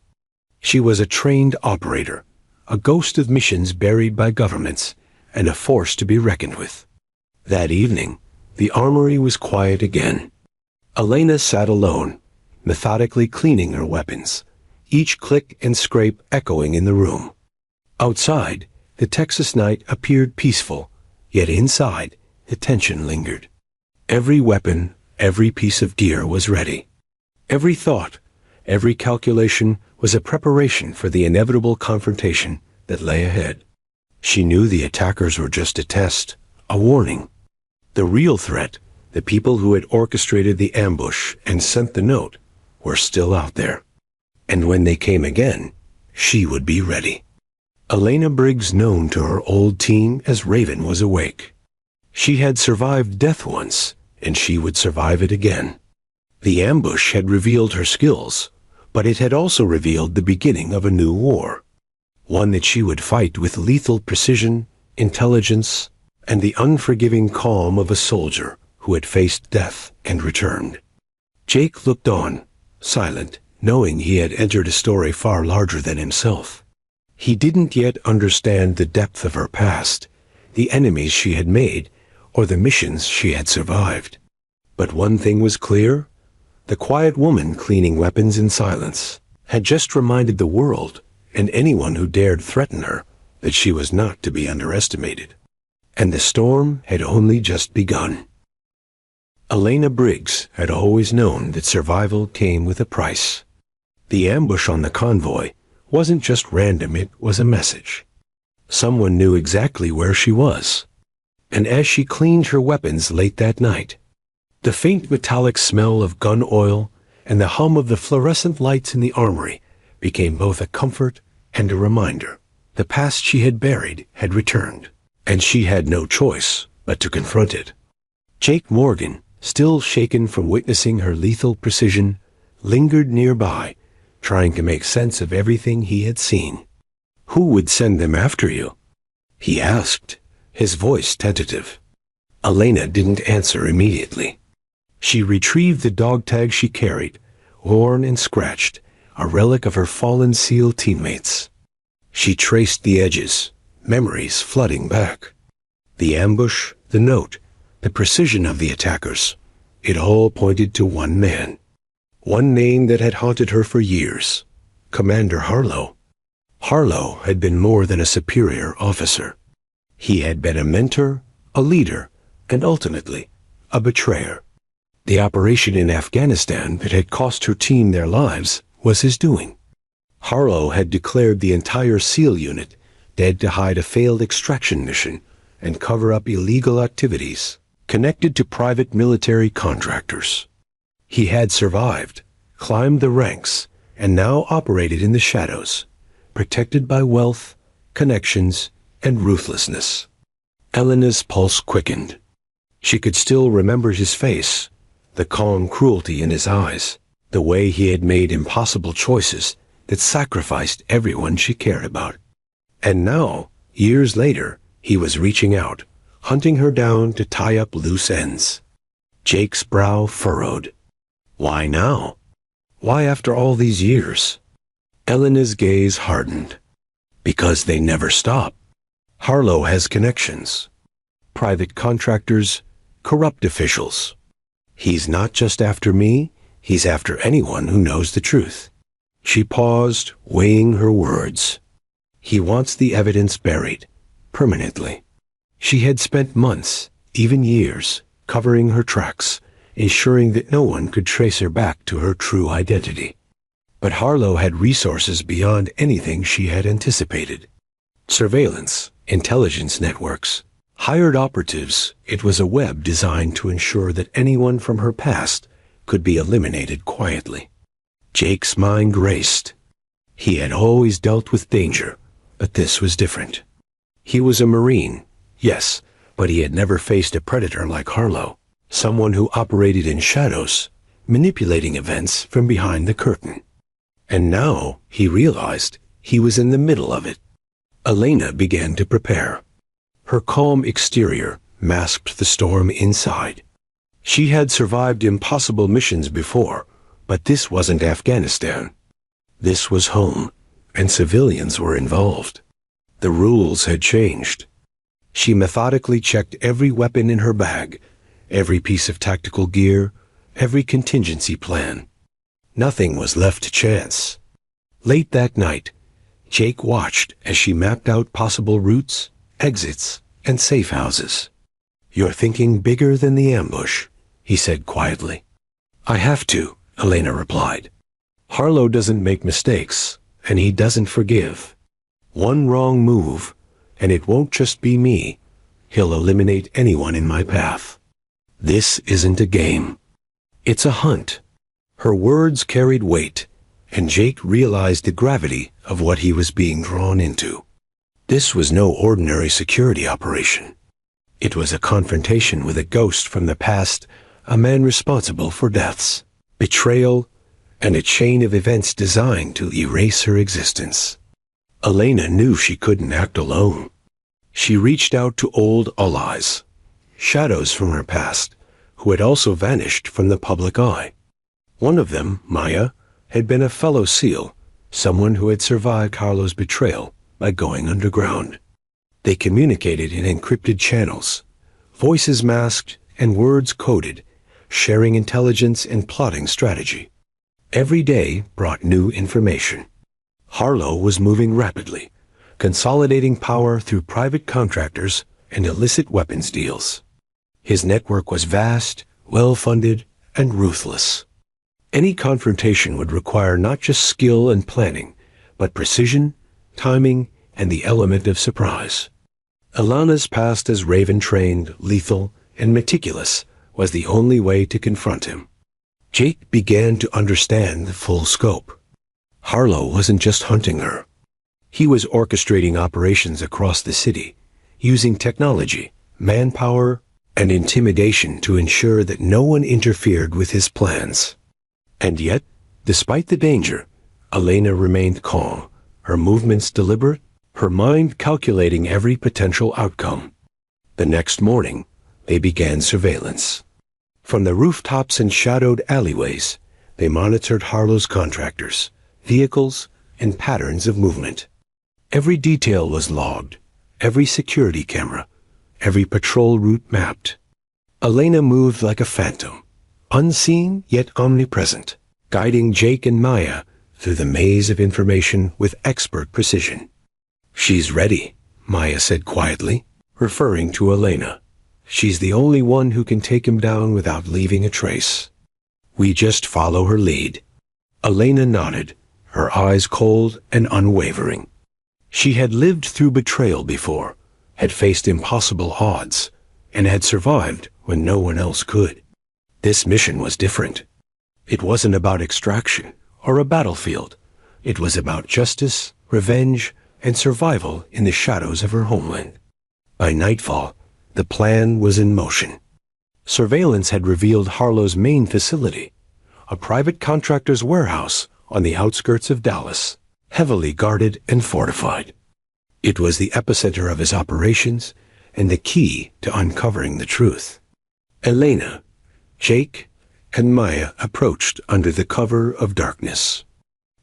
She was a trained operator, a ghost of missions buried by governments, and a force to be reckoned with. That evening, the armory was quiet again. Elena sat alone, methodically cleaning her weapons, each click and scrape echoing in the room. Outside, the Texas night appeared peaceful, yet inside, the tension lingered. Every weapon, every piece of gear was ready. Every thought, every calculation was a preparation for the inevitable confrontation that lay ahead. She knew the attackers were just a test, a warning. The real threat, the people who had orchestrated the ambush and sent the note, were still out there. And when they came again, she would be ready. Elena Briggs, known to her old team as Raven, was awake. She had survived death once, and she would survive it again. The ambush had revealed her skills, but it had also revealed the beginning of a new war. One that she would fight with lethal precision, intelligence, and the unforgiving calm of a soldier who had faced death and returned. Jake looked on, silent, knowing he had entered a story far larger than himself. He didn't yet understand the depth of her past, the enemies she had made, or the missions she had survived. But one thing was clear: the quiet woman cleaning weapons in silence had just reminded the world, and anyone who dared threaten her, that she was not to be underestimated. And the storm had only just begun. Elena Briggs had always known that survival came with a price. The ambush on the convoy wasn't just random, it was a message. Someone knew exactly where she was. And as she cleaned her weapons late that night, the faint metallic smell of gun oil and the hum of the fluorescent lights in the armory became both a comfort and a reminder. The past she had buried had returned, and she had no choice but to confront it. Jake Morgan, still shaken from witnessing her lethal precision, lingered nearby, trying to make sense of everything he had seen. "Who would send them after you?" he asked, his voice tentative. Elena didn't answer immediately. She retrieved the dog tag she carried, worn and scratched, a relic of her fallen SEAL teammates. She traced the edges, memories flooding back. The ambush, the note, the precision of the attackers, it all pointed to one man. One name that had haunted her for years: Commander Harlow. Harlow had been more than a superior officer. He had been a mentor, a leader, and ultimately, a betrayer. The operation in Afghanistan that had cost her team their lives was his doing. Harlow had declared the entire SEAL unit dead to hide a failed extraction mission and cover up illegal activities connected to private military contractors. He had survived, climbed the ranks, and now operated in the shadows, protected by wealth, connections, and ruthlessness. Elena's pulse quickened. She could still remember his face, the calm cruelty in his eyes, the way he had made impossible choices that sacrificed everyone she cared about. And now, years later, he was reaching out, hunting her down to tie up loose ends. Jake's brow furrowed. Why now? Why after all these years? Elena's gaze hardened. Because they never stop. Harlow has connections. Private contractors, corrupt officials. He's not just after me, he's after anyone who knows the truth. She paused, weighing her words. He wants the evidence buried, permanently. She had spent months, even years, covering her tracks, ensuring that no one could trace her back to her true identity. But Harlow had resources beyond anything she had anticipated. Surveillance, intelligence networks, hired operatives. It was a web designed to ensure that anyone from her past could be eliminated quietly. Jake's mind raced. He had always dealt with danger, but this was different. He was a Marine, yes, but he had never faced a predator like Harlow, someone who operated in shadows, manipulating events from behind the curtain. And now, he realized, he was in the middle of it. Elena began to prepare. Her calm exterior masked the storm inside. She had survived impossible missions before, but this wasn't Afghanistan. This was home, and civilians were involved. The rules had changed. She methodically checked every weapon in her bag, every piece of tactical gear, every contingency plan. Nothing was left to chance. Late that night, Jake watched as she mapped out possible routes, exits, and safe houses. "You're thinking bigger than the ambush," he said quietly. "I have to," Elena replied. "Harlow doesn't make mistakes, and he doesn't forgive. One wrong move, and it won't just be me. He'll eliminate anyone in my path. This isn't a game. It's a hunt." Her words carried weight, and Jake realized the gravity of what he was being drawn into. This was no ordinary security operation. It was a confrontation with a ghost from the past, a man responsible for deaths, betrayal, and a chain of events designed to erase her existence. Elena knew she couldn't act alone. She reached out to old allies, shadows from her past, who had also vanished from the public eye. One of them, Maya, had been a fellow SEAL, someone who had survived Harlow's betrayal by going underground. They communicated in encrypted channels, voices masked and words coded, sharing intelligence and plotting strategy. Every day brought new information. Harlow was moving rapidly, consolidating power through private contractors and illicit weapons deals. His network was vast, well-funded, and ruthless. Any confrontation would require not just skill and planning, but precision, timing, and the element of surprise. Elena's past as Raven-trained, lethal, and meticulous was the only way to confront him. Jake began to understand the full scope. Harlow wasn't just hunting her. He was orchestrating operations across the city, using technology, manpower, and intimidation to ensure that no one interfered with his plans. And yet, despite the danger, Elena remained calm, her movements deliberate, her mind calculating every potential outcome. The next morning, they began surveillance. From the rooftops and shadowed alleyways, they monitored Harlow's contractors, vehicles, and patterns of movement. Every detail was logged, every security camera, every patrol route mapped. Elena moved like a phantom, unseen yet omnipresent, guiding Jake and Maya through the maze of information with expert precision. "She's ready," Maya said quietly, referring to Elena. "She's the only one who can take him down without leaving a trace. We just follow her lead." Elena nodded, her eyes cold and unwavering. She had lived through betrayal before, had faced impossible odds, and had survived when no one else could. This mission was different. It wasn't about extraction or a battlefield. It was about justice, revenge, and survival in the shadows of her homeland. By nightfall, the plan was in motion. Surveillance had revealed Harlow's main facility, a private contractor's warehouse on the outskirts of Dallas, heavily guarded and fortified. It was the epicenter of his operations and the key to uncovering the truth. Elena, Jake, and Maya approached under the cover of darkness.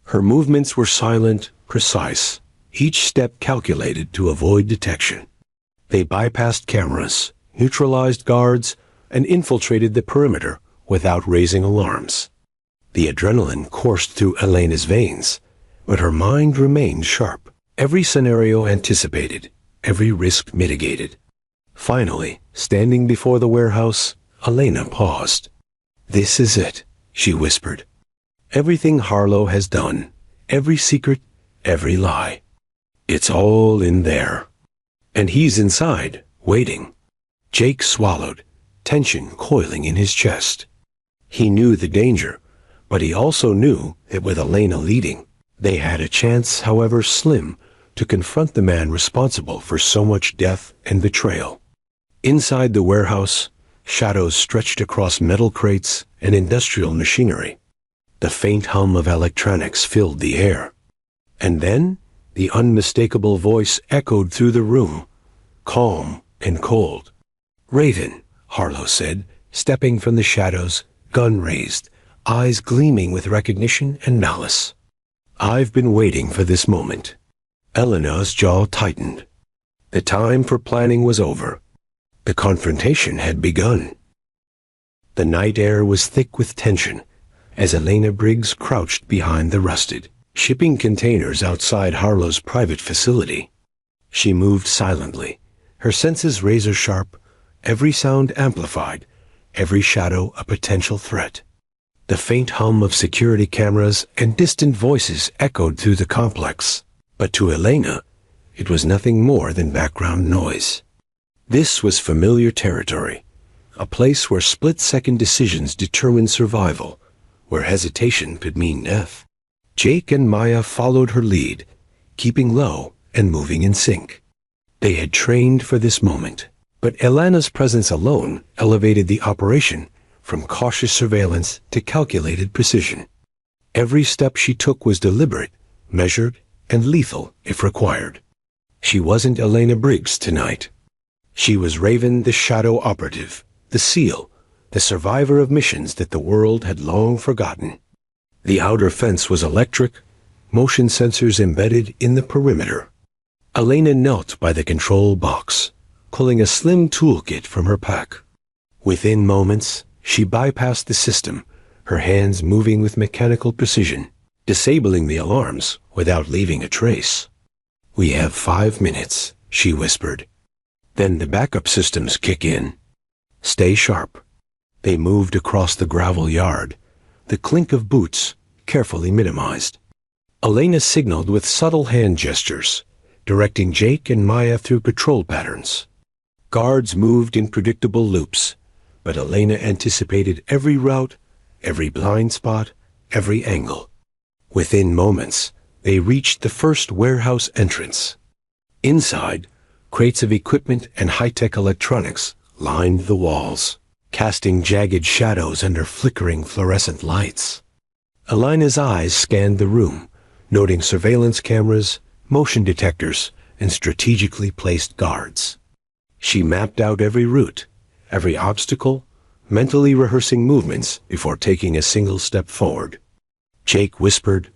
Her movements were silent, precise, each step calculated to avoid detection. They bypassed cameras, neutralized guards, and infiltrated the perimeter without raising alarms. The adrenaline coursed through Elena's veins, but her mind remained sharp. Every scenario anticipated, every risk mitigated. Finally, standing before the warehouse, Elena paused. "This is it," she whispered. "Everything Harlow has done, every secret, every lie. It's all in there. And he's inside, waiting." Jake swallowed, tension coiling in his chest. He knew the danger, but he also knew that with Elena leading, they had a chance, however slim, to confront the man responsible for so much death and betrayal. Inside the warehouse, shadows stretched across metal crates and industrial machinery. The faint hum of electronics filled the air. And then, the unmistakable voice echoed through the room, calm and cold. "Raven," Harlow said, stepping from the shadows, gun raised, eyes gleaming with recognition and malice. "I've been waiting for this moment." Elena's jaw tightened. The time for planning was over. The confrontation had begun. The night air was thick with tension as Elena Briggs crouched behind the rusted shipping containers outside Harlow's private facility. She moved silently, her senses razor-sharp, every sound amplified, every shadow a potential threat. The faint hum of security cameras and distant voices echoed through the complex, but to Elena, it was nothing more than background noise. This was familiar territory, a place where split-second decisions determined survival, where hesitation could mean death. Jake and Maya followed her lead, keeping low and moving in sync. They had trained for this moment, but Elena's presence alone elevated the operation from cautious surveillance to calculated precision. Every step she took was deliberate, measured, and lethal if required. She wasn't Elena Briggs tonight. She was Raven the Shadow Operative, the SEAL, the survivor of missions that the world had long forgotten. The outer fence was electric, motion sensors embedded in the perimeter. Elena knelt by the control box, pulling a slim toolkit from her pack. Within moments, she bypassed the system, her hands moving with mechanical precision, disabling the alarms without leaving a trace. "We have 5 minutes," she whispered. "Then the backup systems kick in. Stay sharp." They moved across the gravel yard, the clink of boots carefully minimized. Elena signaled with subtle hand gestures, directing Jake and Maya through patrol patterns. Guards moved in predictable loops, but Elena anticipated every route, every blind spot, every angle. Within moments, they reached the first warehouse entrance. Inside, crates of equipment and high-tech electronics lined the walls, casting jagged shadows under flickering fluorescent lights. Elena's eyes scanned the room, noting surveillance cameras, motion detectors, and strategically placed guards. She mapped out every route, every obstacle, mentally rehearsing movements before taking a single step forward. Jake whispered,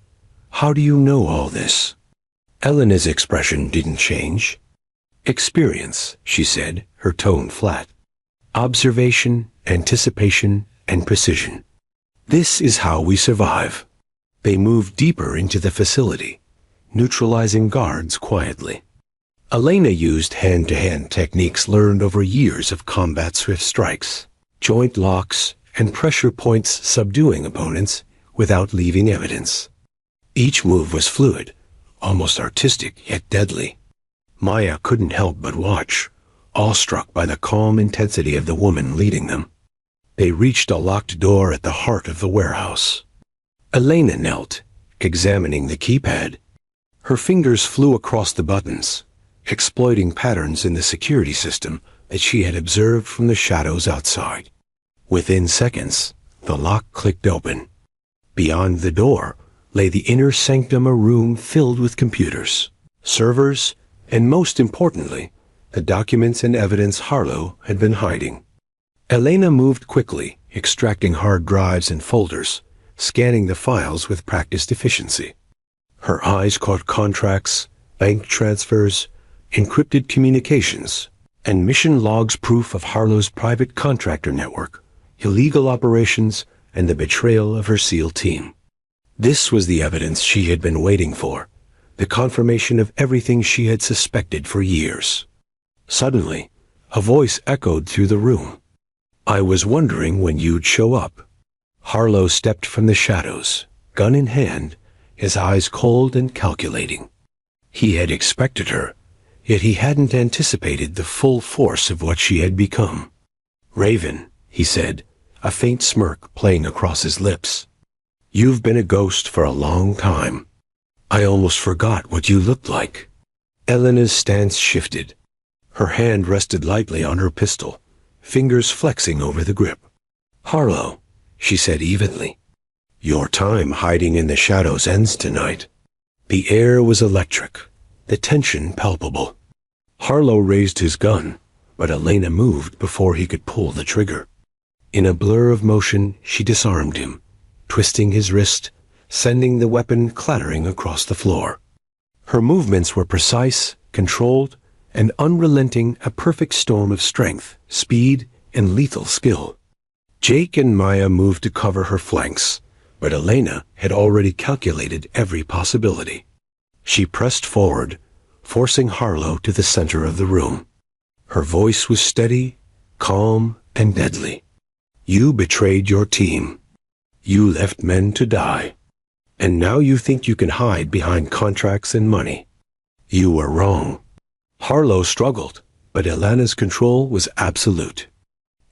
"How do you know all this?" Elena's expression didn't change. "Experience," she said, her tone flat. "Observation, anticipation, and precision. This is how we survive." They moved deeper into the facility, neutralizing guards quietly. Elena used hand-to-hand techniques learned over years of combat swift strikes, joint locks, and pressure points subduing opponents without leaving evidence. Each move was fluid, almost artistic yet deadly. Maya couldn't help but watch, awestruck by the calm intensity of the woman leading them. They reached a locked door at the heart of the warehouse. Elena knelt, examining the keypad. Her fingers flew across the buttons, exploiting patterns in the security system that she had observed from the shadows outside. Within seconds, the lock clicked open. Beyond the door lay the inner sanctum, a room filled with computers, servers, and most importantly, the documents and evidence Harlow had been hiding. Elena moved quickly, extracting hard drives and folders, scanning the files with practiced efficiency. Her eyes caught contracts, bank transfers, encrypted communications, and mission logs, proof of Harlow's private contractor network, illegal operations, and the betrayal of her SEAL team. This was the evidence she had been waiting for, the confirmation of everything she had suspected for years. Suddenly, a voice echoed through the room. "I was wondering when you'd show up." Harlow stepped from the shadows, gun in hand, his eyes cold and calculating. He had expected her, yet he hadn't anticipated the full force of what she had become. "Raven," he said, a faint smirk playing across his lips. "You've been a ghost for a long time. I almost forgot what you looked like." Elena's stance shifted. Her hand rested lightly on her pistol, fingers flexing over the grip. "Harlow," she said evenly, "your time hiding in the shadows ends tonight." The air was electric, the tension palpable. Harlow raised his gun, but Elena moved before he could pull the trigger. In a blur of motion, she disarmed him, twisting his wrist, sending the weapon clattering across the floor. Her movements were precise, controlled, and unrelenting, a perfect storm of strength, speed, and lethal skill. Jake and Maya moved to cover her flanks, but Elena had already calculated every possibility. She pressed forward, forcing Harlow to the center of the room. Her voice was steady, calm, and deadly. "You betrayed your team. You left men to die. And now you think you can hide behind contracts and money. You were wrong." Harlow struggled, but Elena's control was absolute.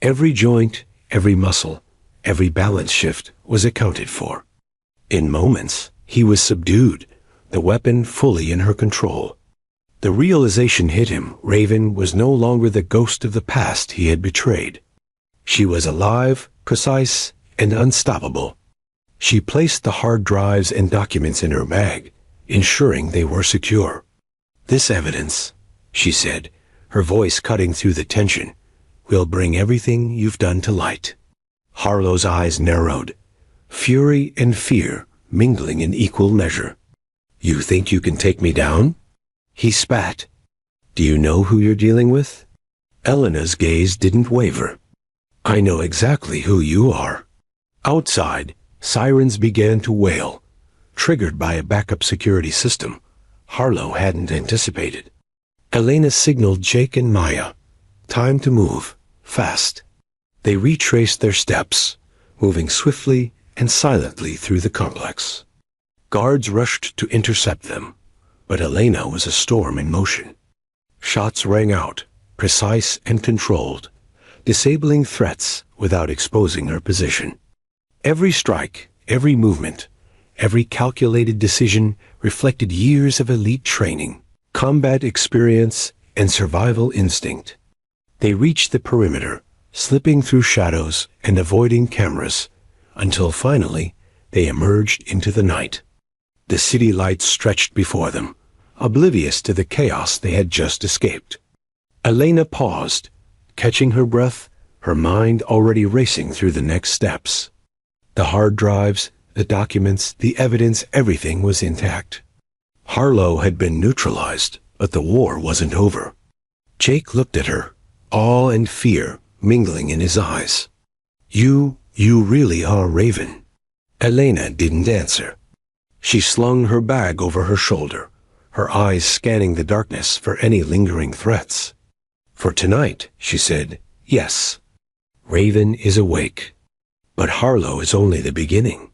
Every joint, every muscle, every balance shift was accounted for. In moments, he was subdued, the weapon fully in her control. The realization hit him. Raven was no longer the ghost of the past he had betrayed. She was alive, precise, and unstoppable. She placed the hard drives and documents in her bag, ensuring they were secure. "This evidence," she said, her voice cutting through the tension, "will bring everything you've done to light." Harlow's eyes narrowed, fury and fear mingling in equal measure. "You think you can take me down?" He spat. "Do you know who you're dealing with?" Elena's gaze didn't waver. "I know exactly who you are." Outside, sirens began to wail, triggered by a backup security system Harlow hadn't anticipated. Elena signaled Jake and Maya. Time to move, fast. They retraced their steps, moving swiftly and silently through the complex. Guards rushed to intercept them, but Elena was a storm in motion. Shots rang out, precise and controlled, disabling threats without exposing her position. Every strike, every movement, every calculated decision reflected years of elite training, combat experience, and survival instinct. They reached the perimeter, slipping through shadows and avoiding cameras, until finally they emerged into the night. The city lights stretched before them, oblivious to the chaos they had just escaped. Elena paused, catching her breath, her mind already racing through the next steps. The hard drives, the documents, the evidence, everything was intact. Harlow had been neutralized, but the war wasn't over. Jake looked at her, awe and fear mingling in his eyes. You really are Raven." Elena didn't answer. She slung her bag over her shoulder, her eyes scanning the darkness for any lingering threats. "For tonight," she said, "yes. Raven is awake. But Harlow is only the beginning.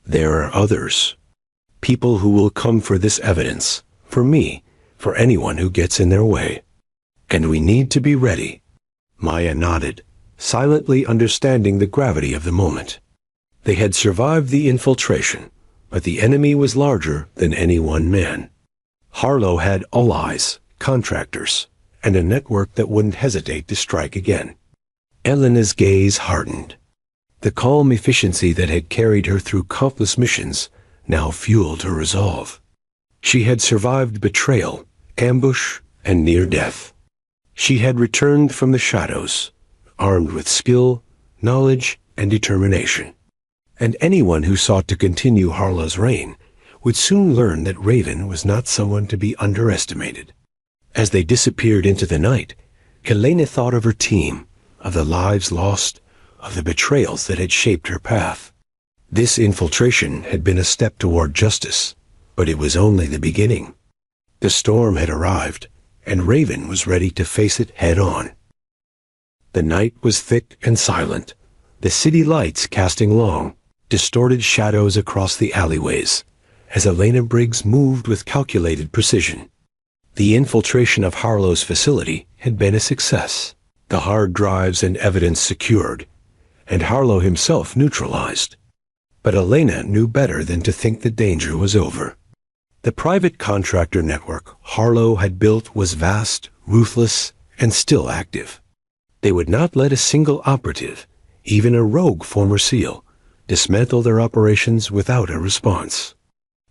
There are others. People who will come for this evidence, for me, for anyone who gets in their way. And we need to be ready." Maya nodded, silently understanding the gravity of the moment. They had survived the infiltration, but the enemy was larger than any one man. Harlow had allies, contractors, and a network that wouldn't hesitate to strike again. Elena's gaze hardened. The calm efficiency that had carried her through countless missions now fueled her resolve. She had survived betrayal, ambush, and near death. She had returned from the shadows, armed with skill, knowledge, and determination. And anyone who sought to continue Harlow's reign would soon learn that Raven was not someone to be underestimated. As they disappeared into the night, Elena thought of her team, of the lives lost, of the betrayals that had shaped her path. This infiltration had been a step toward justice, But it was only the beginning. The storm had arrived, and Raven was ready to face it head-on. The night was thick and silent, the city lights casting long, distorted shadows across the alleyways, as Elena Briggs moved with calculated precision. The infiltration of Harlow's facility had been a success, the hard drives and evidence secured, and Harlow himself neutralized. But Elena knew better than to think the danger was over. The private contractor network Harlow had built was vast, ruthless, and still active. They would not let a single operative, even a rogue former SEAL, dismantle their operations without a response.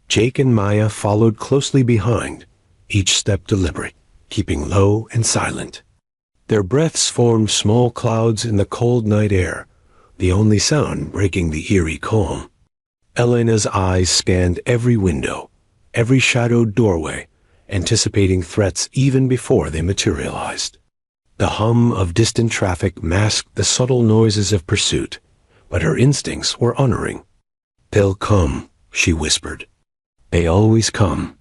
Jake and Maya followed closely behind, each step deliberate, keeping low and silent. Their breaths formed small clouds in the cold night air, the only sound breaking the eerie calm. Elena's eyes scanned every window, every shadowed doorway, anticipating threats even before they materialized. The hum of distant traffic masked the subtle noises of pursuit, but her instincts were unerring. "They'll come," she whispered. "They always come."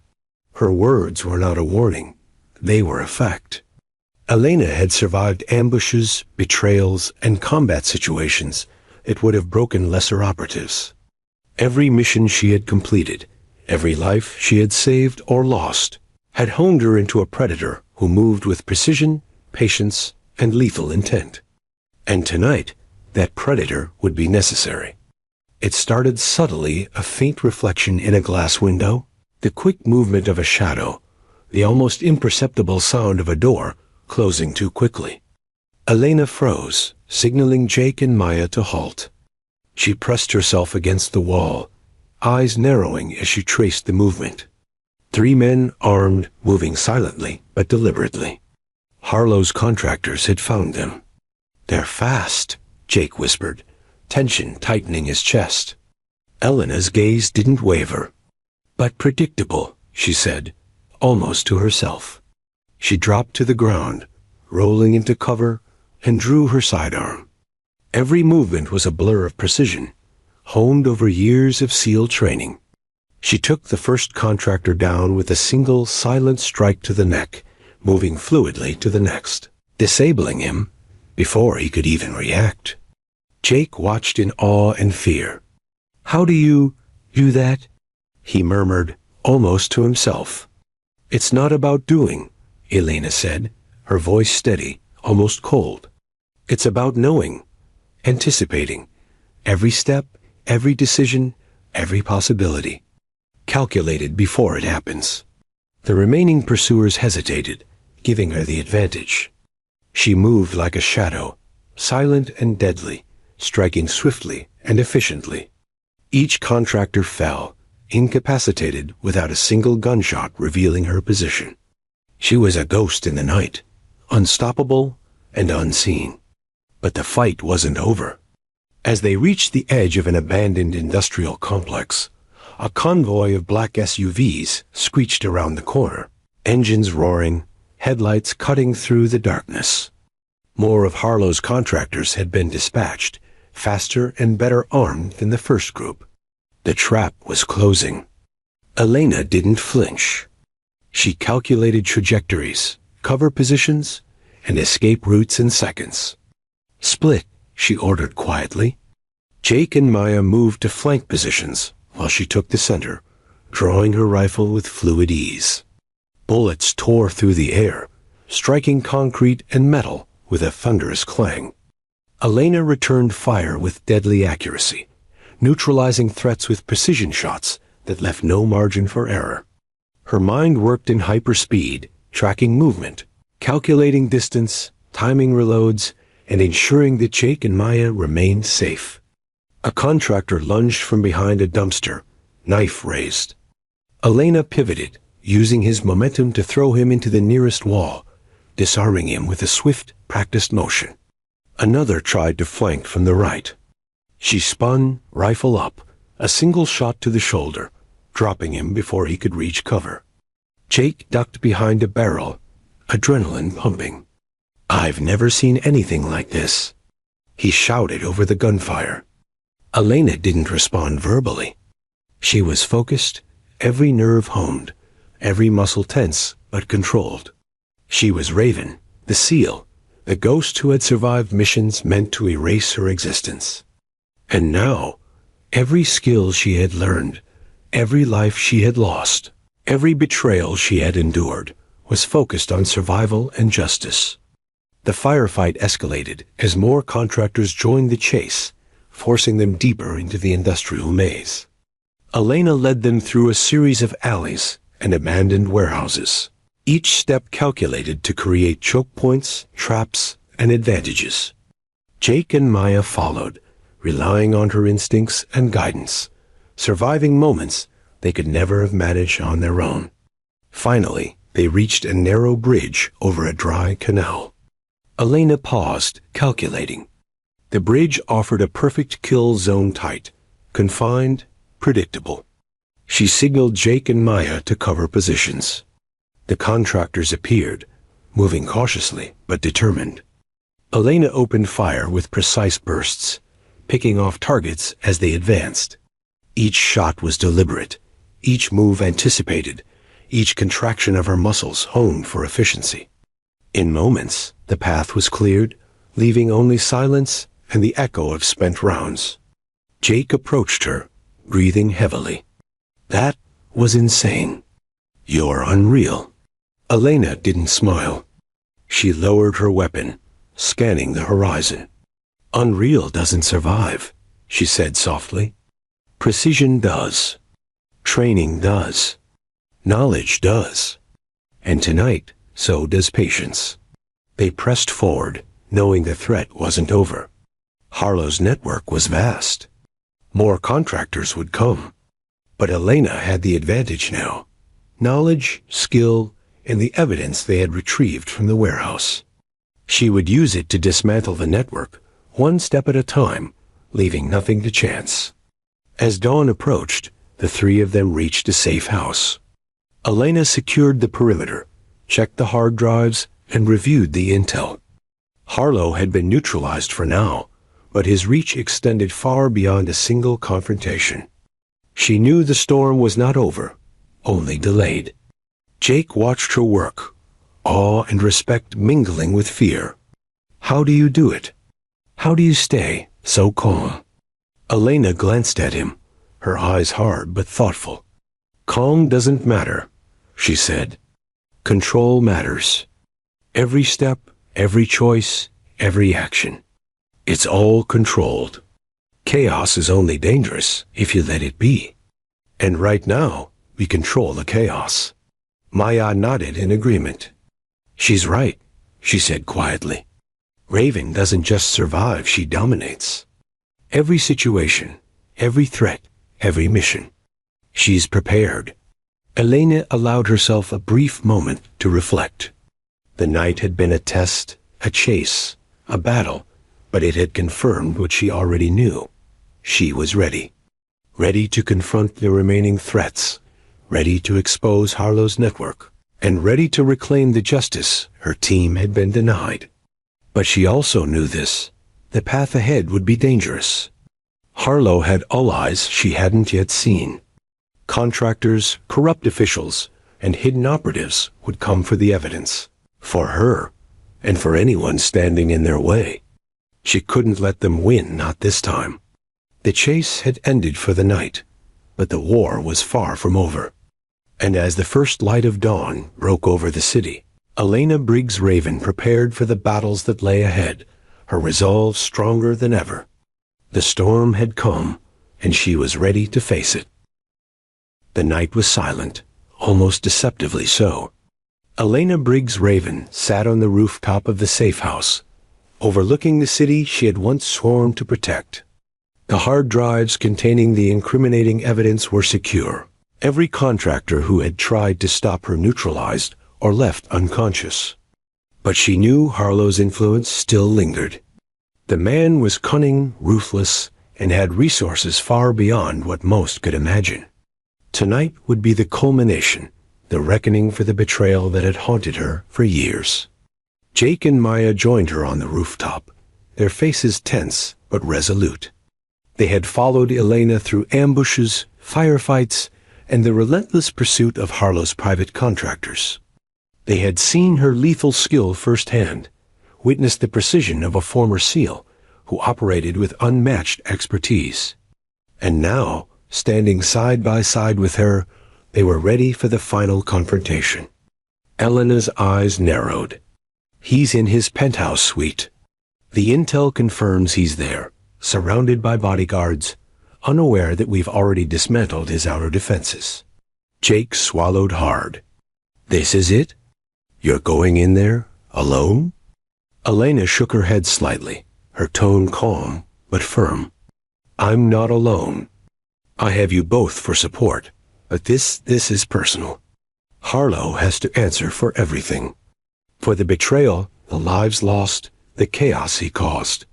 Her words were not a warning. They were a fact. Elena had survived ambushes, betrayals, and combat situations that would have broken lesser operatives. Every mission she had completed, every life she had saved or lost, had honed her into a predator who moved with precision, patience, and lethal intent. And tonight, that predator would be necessary. It started subtly, a faint reflection in a glass window, the quick movement of a shadow, the almost imperceptible sound of a door closing too quickly. Elena froze, signaling Jake and Maya to halt. She pressed herself against the wall, eyes narrowing as she traced the movement. 3 men armed, moving silently but deliberately. Harlow's contractors had found them. "They're fast," Jake whispered, tension tightening his chest. Elena's gaze didn't waver. "But predictable," she said, almost to herself. She dropped to the ground, rolling into cover, and drew her sidearm. Every movement was a blur of precision, honed over years of SEAL training. She took the first contractor down with a single silent strike to the neck, moving fluidly to the next, disabling him before he could even react. Jake watched in awe and fear. "How do you do that?" he murmured, almost to himself. "It's not about doing," Elena said, her voice steady, almost cold. "It's about knowing, anticipating, every step, every decision, every possibility. Calculated before it happens." The remaining pursuers hesitated, giving her the advantage. She moved like a shadow, silent and deadly, striking swiftly and efficiently. Each contractor fell, incapacitated without a single gunshot revealing her position. She was a ghost in the night, unstoppable and unseen. But the fight wasn't over. As they reached the edge of an abandoned industrial complex, a convoy of black SUVs screeched around the corner, engines roaring, headlights cutting through the darkness. More of Harlow's contractors had been dispatched, faster and better armed than the first group. The trap was closing. Elena didn't flinch. She calculated trajectories, cover positions, and escape routes in seconds. "Split," she ordered quietly. Jake and Maya moved to flank positions while she took the center, drawing her rifle with fluid ease. Bullets tore through the air, striking concrete and metal with a thunderous clang. Elena returned fire with deadly accuracy, neutralizing threats with precision shots that left no margin for error. Her mind worked in hyperspeed, tracking movement, calculating distance, timing reloads, and ensuring that Jake and Maya remained safe. A contractor lunged from behind a dumpster, knife raised. Elena pivoted, using his momentum to throw him into the nearest wall, disarming him with a swift, practiced motion. Another tried to flank from the right. She spun, rifle up, a single shot to the shoulder, dropping him before he could reach cover. Jake ducked behind a barrel, adrenaline pumping. "I've never seen anything like this," he shouted over the gunfire. Elena didn't respond verbally. She was focused, every nerve honed, every muscle tense but controlled. She was Raven, the SEAL, the ghost who had survived missions meant to erase her existence. And now, every skill she had learned, every life she had lost, every betrayal she had endured, was focused on survival and justice. The firefight escalated as more contractors joined the chase, forcing them deeper into the industrial maze. Elena led them through a series of alleys and abandoned warehouses, each step calculated to create choke points, traps, and advantages. Jake and Maya followed, relying on her instincts and guidance, surviving moments they could never have managed on their own. Finally, they reached a narrow bridge over a dry canal. Elena paused, calculating. The bridge offered a perfect kill zone tight, confined, predictable. She signaled Jake and Maya to cover positions. The contractors appeared, moving cautiously but determined. Elena opened fire with precise bursts, picking off targets as they advanced. Each shot was deliberate, each move anticipated, each contraction of her muscles honed for efficiency. In moments, the path was cleared, leaving only silence and the echo of spent rounds. Jake approached her, breathing heavily. "That was insane. You're unreal." Elena didn't smile. She lowered her weapon, scanning the horizon. "Unreal doesn't survive," she said softly. "Precision does. Training does. Knowledge does. And tonight, so does patience." They pressed forward, knowing the threat wasn't over. Harlow's network was vast. More contractors would come. But Elena had the advantage now. Knowledge, skill, and the evidence they had retrieved from the warehouse. She would use it to dismantle the network, one step at a time, leaving nothing to chance. As dawn approached, the three of them reached a safe house. Elena secured the perimeter, checked the hard drives, and reviewed the intel. Harlow had been neutralized for now, but his reach extended far beyond a single confrontation. She knew the storm was not over, only delayed. Jake watched her work, awe and respect mingling with fear. "How do you do it? How do you stay so calm?" Elena glanced at him, her eyes hard but thoughtful. "Calm doesn't matter," she said. "Control matters. Every step, every choice, every action. It's all controlled. Chaos is only dangerous if you let it be. And right now, we control the chaos." Maya nodded in agreement. "She's right," she said quietly. "Raven doesn't just survive, she dominates. Every situation, every threat, every mission. She's prepared." Elena allowed herself a brief moment to reflect. The night had been a test, a chase, a battle, but it had confirmed what she already knew. She was ready. Ready to confront the remaining threats, ready to expose Harlow's network, and ready to reclaim the justice her team had been denied. But she also knew this. The path ahead would be dangerous. Harlow had allies she hadn't yet seen. Contractors, corrupt officials, and hidden operatives would come for the evidence. For her, and for anyone standing in their way. She couldn't let them win, not this time. The chase had ended for the night, but the war was far from over. And as the first light of dawn broke over the city, Elena Briggs Raven prepared for the battles that lay ahead, her resolve stronger than ever. The storm had come, and she was ready to face it. The night was silent, almost deceptively so. Elena Briggs Raven sat on the rooftop of the safe house, overlooking the city she had once sworn to protect. The hard drives containing the incriminating evidence were secure. Every contractor who had tried to stop her neutralized or left unconscious. But she knew Harlow's influence still lingered. The man was cunning, ruthless, and had resources far beyond what most could imagine. Tonight would be the culmination, the reckoning for the betrayal that had haunted her for years. Jake and Maya joined her on the rooftop, their faces tense but resolute. They had followed Elena through ambushes, firefights, and the relentless pursuit of Harlow's private contractors. They had seen her lethal skill firsthand, witnessed the precision of a former SEAL who operated with unmatched expertise. And now, standing side by side with her, they were ready for the final confrontation. Elena's eyes narrowed. He's in his penthouse suite. The intel confirms he's there, surrounded by bodyguards, unaware that we've already dismantled his outer defenses. Jake swallowed hard. This is it? You're going in there, alone? Elena shook her head slightly, her tone calm but firm. I'm not alone. I have you both for support, but this is personal. Harlow has to answer for everything. For the betrayal, the lives lost, the chaos he caused.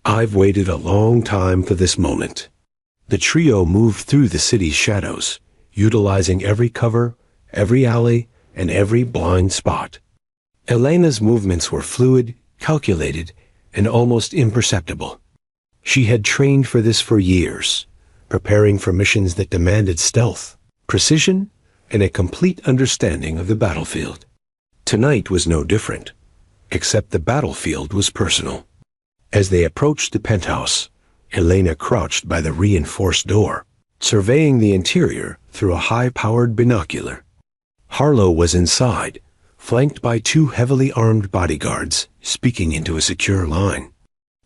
I've waited a long time for this moment. The trio moved through the city's shadows, utilizing every cover, every alley, and every blind spot. Elena's movements were fluid, calculated, and almost imperceptible. She had trained for this for years, preparing for missions that demanded stealth, precision, and a complete understanding of the battlefield. Tonight was no different, except the battlefield was personal. As they approached the penthouse, Elena crouched by the reinforced door, surveying the interior through a high-powered binocular. Harlow was inside, flanked by two heavily armed bodyguards, speaking into a secure line.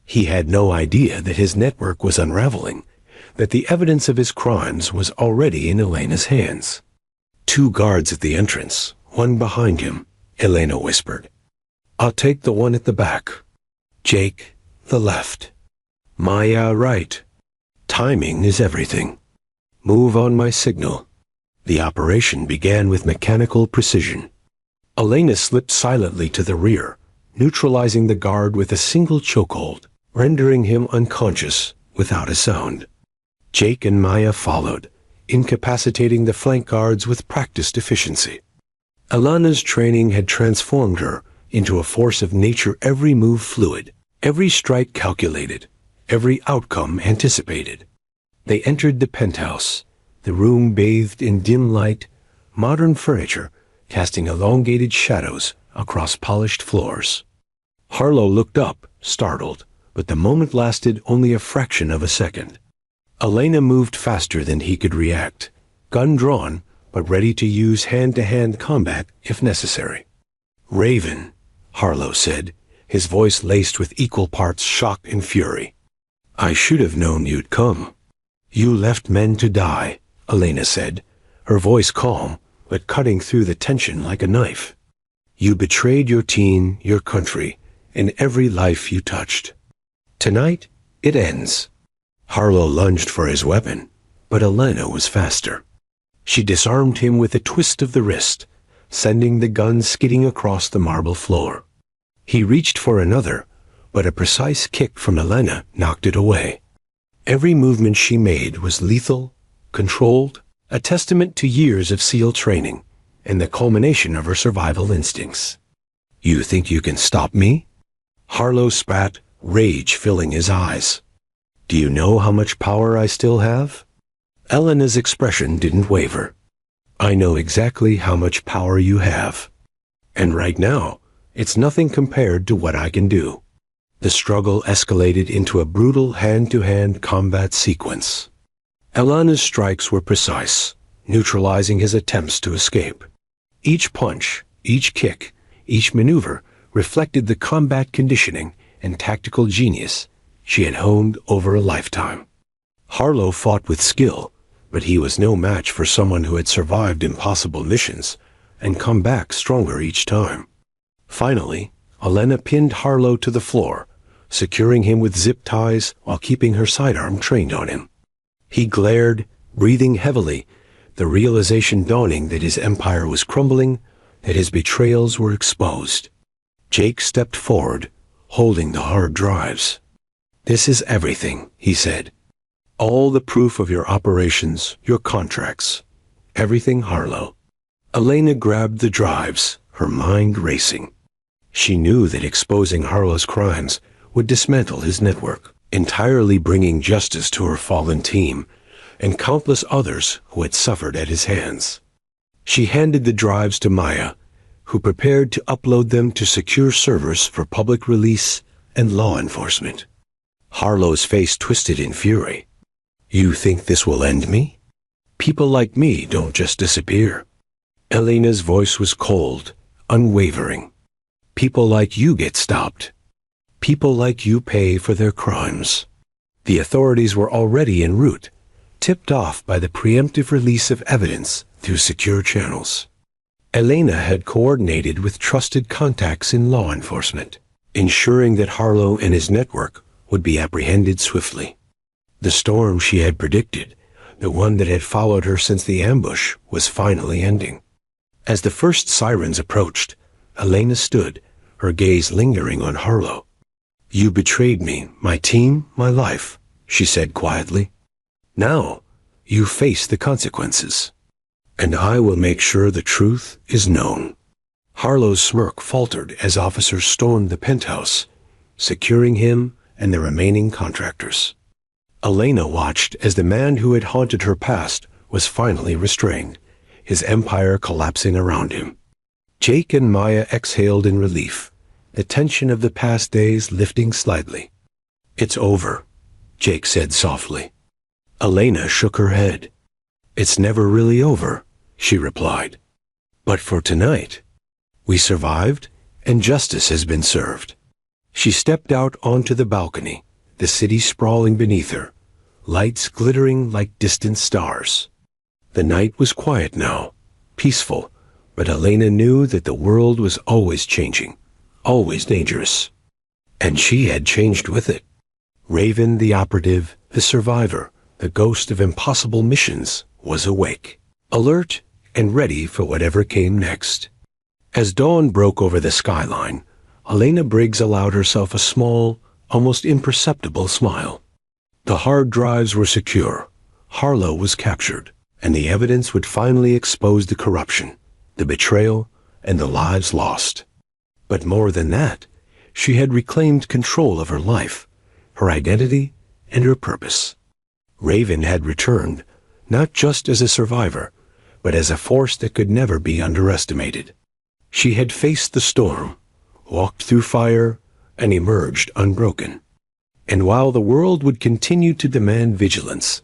He had no idea that his network was unraveling, that the evidence of his crimes was already in Elena's hands. Two guards at the entrance, one behind him, Elena whispered. I'll take the one at the back. Jake, the left. Maya, right. Timing is everything. Move on my signal. The operation began with mechanical precision. Elena slipped silently to the rear, neutralizing the guard with a single chokehold, rendering him unconscious without a sound. Jake and Maya followed, incapacitating the flank guards with practiced efficiency. Elena's training had transformed her into a force of nature, every move fluid, every strike calculated, every outcome anticipated. They entered the penthouse, the room bathed in dim light, modern furniture casting elongated shadows across polished floors. Harlow looked up, startled, but the moment lasted only a fraction of a second. Elena moved faster than he could react, gun drawn, but ready to use hand-to-hand combat if necessary. Raven, Harlow said, his voice laced with equal parts shock and fury. I should have known you'd come. You left men to die, Elena said, her voice calm, but cutting through the tension like a knife. You betrayed your team, your country, and every life you touched. Tonight, it ends. Harlow lunged for his weapon, but Elena was faster. She disarmed him with a twist of the wrist, sending the gun skidding across the marble floor. He reached for another, but a precise kick from Elena knocked it away. Every movement she made was lethal, controlled, a testament to years of SEAL training, and the culmination of her survival instincts. You think you can stop me? Harlow spat, rage filling his eyes. Do you know how much power I still have? Elena's expression didn't waver. I know exactly how much power you have. And right now, it's nothing compared to what I can do. The struggle escalated into a brutal hand-to-hand combat sequence. Elena's strikes were precise, neutralizing his attempts to escape. Each punch, each kick, each maneuver reflected the combat conditioning and tactical genius she had honed over a lifetime. Harlow fought with skill, but he was no match for someone who had survived impossible missions and come back stronger each time. Finally, Elena pinned Harlow to the floor, securing him with zip ties while keeping her sidearm trained on him. He glared, breathing heavily, the realization dawning that his empire was crumbling, that his betrayals were exposed. Jake stepped forward, holding the hard drives. This is everything, he said. All the proof of your operations, your contracts. Everything, Harlow. Elena grabbed the drives, her mind racing. She knew that exposing Harlow's crimes would dismantle his network, entirely bringing justice to her fallen team, and countless others who had suffered at his hands. She handed the drives to Maya, who prepared to upload them to secure servers for public release and law enforcement. Harlow's face twisted in fury. "You think this will end me? People like me don't just disappear." Elena's voice was cold, unwavering. "People like you get stopped. People like you pay for their crimes." The authorities were already en route, tipped off by the preemptive release of evidence through secure channels. Elena had coordinated with trusted contacts in law enforcement, ensuring that Harlow and his network would be apprehended swiftly. The storm she had predicted, the one that had followed her since the ambush, was finally ending. As the first sirens approached, Elena stood, her gaze lingering on Harlow. "You betrayed me, my team, my life," she said quietly. "Now, you face the consequences. And I will make sure the truth is known." Harlow's smirk faltered as officers stormed the penthouse, securing him and the remaining contractors. Elena watched as the man who had haunted her past was finally restrained, his empire collapsing around him. Jake and Maya exhaled in relief, the tension of the past days lifting slightly. "It's over," Jake said softly. Elena shook her head. "It's never really over," she replied. "But for tonight, we survived and justice has been served." She stepped out onto the balcony, the city sprawling beneath her, lights glittering like distant stars. The night was quiet now, peaceful, but Elena knew that the world was always changing, always dangerous. And she had changed with it. Raven, the operative, the survivor, the ghost of impossible missions, was awake, alert and ready for whatever came next. As dawn broke over the skyline, Elena Briggs allowed herself a small, almost imperceptible smile. The hard drives were secure, Harlow was captured, and the evidence would finally expose the corruption, the betrayal, and the lives lost. But more than that, she had reclaimed control of her life, her identity, and her purpose. Raven had returned, not just as a survivor, but as a force that could never be underestimated. She had faced the storm, walked through fire, and emerged unbroken. And while the world would continue to demand vigilance,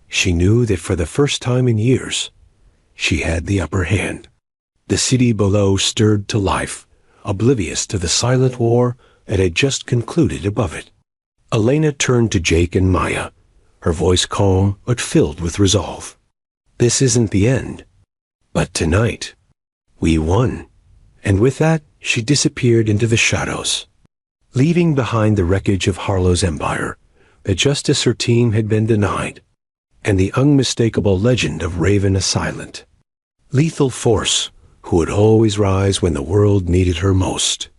she knew that for the first time in years, she had the upper hand. The city below stirred to life, oblivious to the silent war that had just concluded above it. Elena turned to Jake and Maya, her voice calm but filled with resolve. "This isn't the end. But tonight, we won." And with that, she disappeared into the shadows, leaving behind the wreckage of Harlow's empire, the justice her team had been denied, and the unmistakable legend of Raven a silent, lethal force who would always rise when the world needed her most.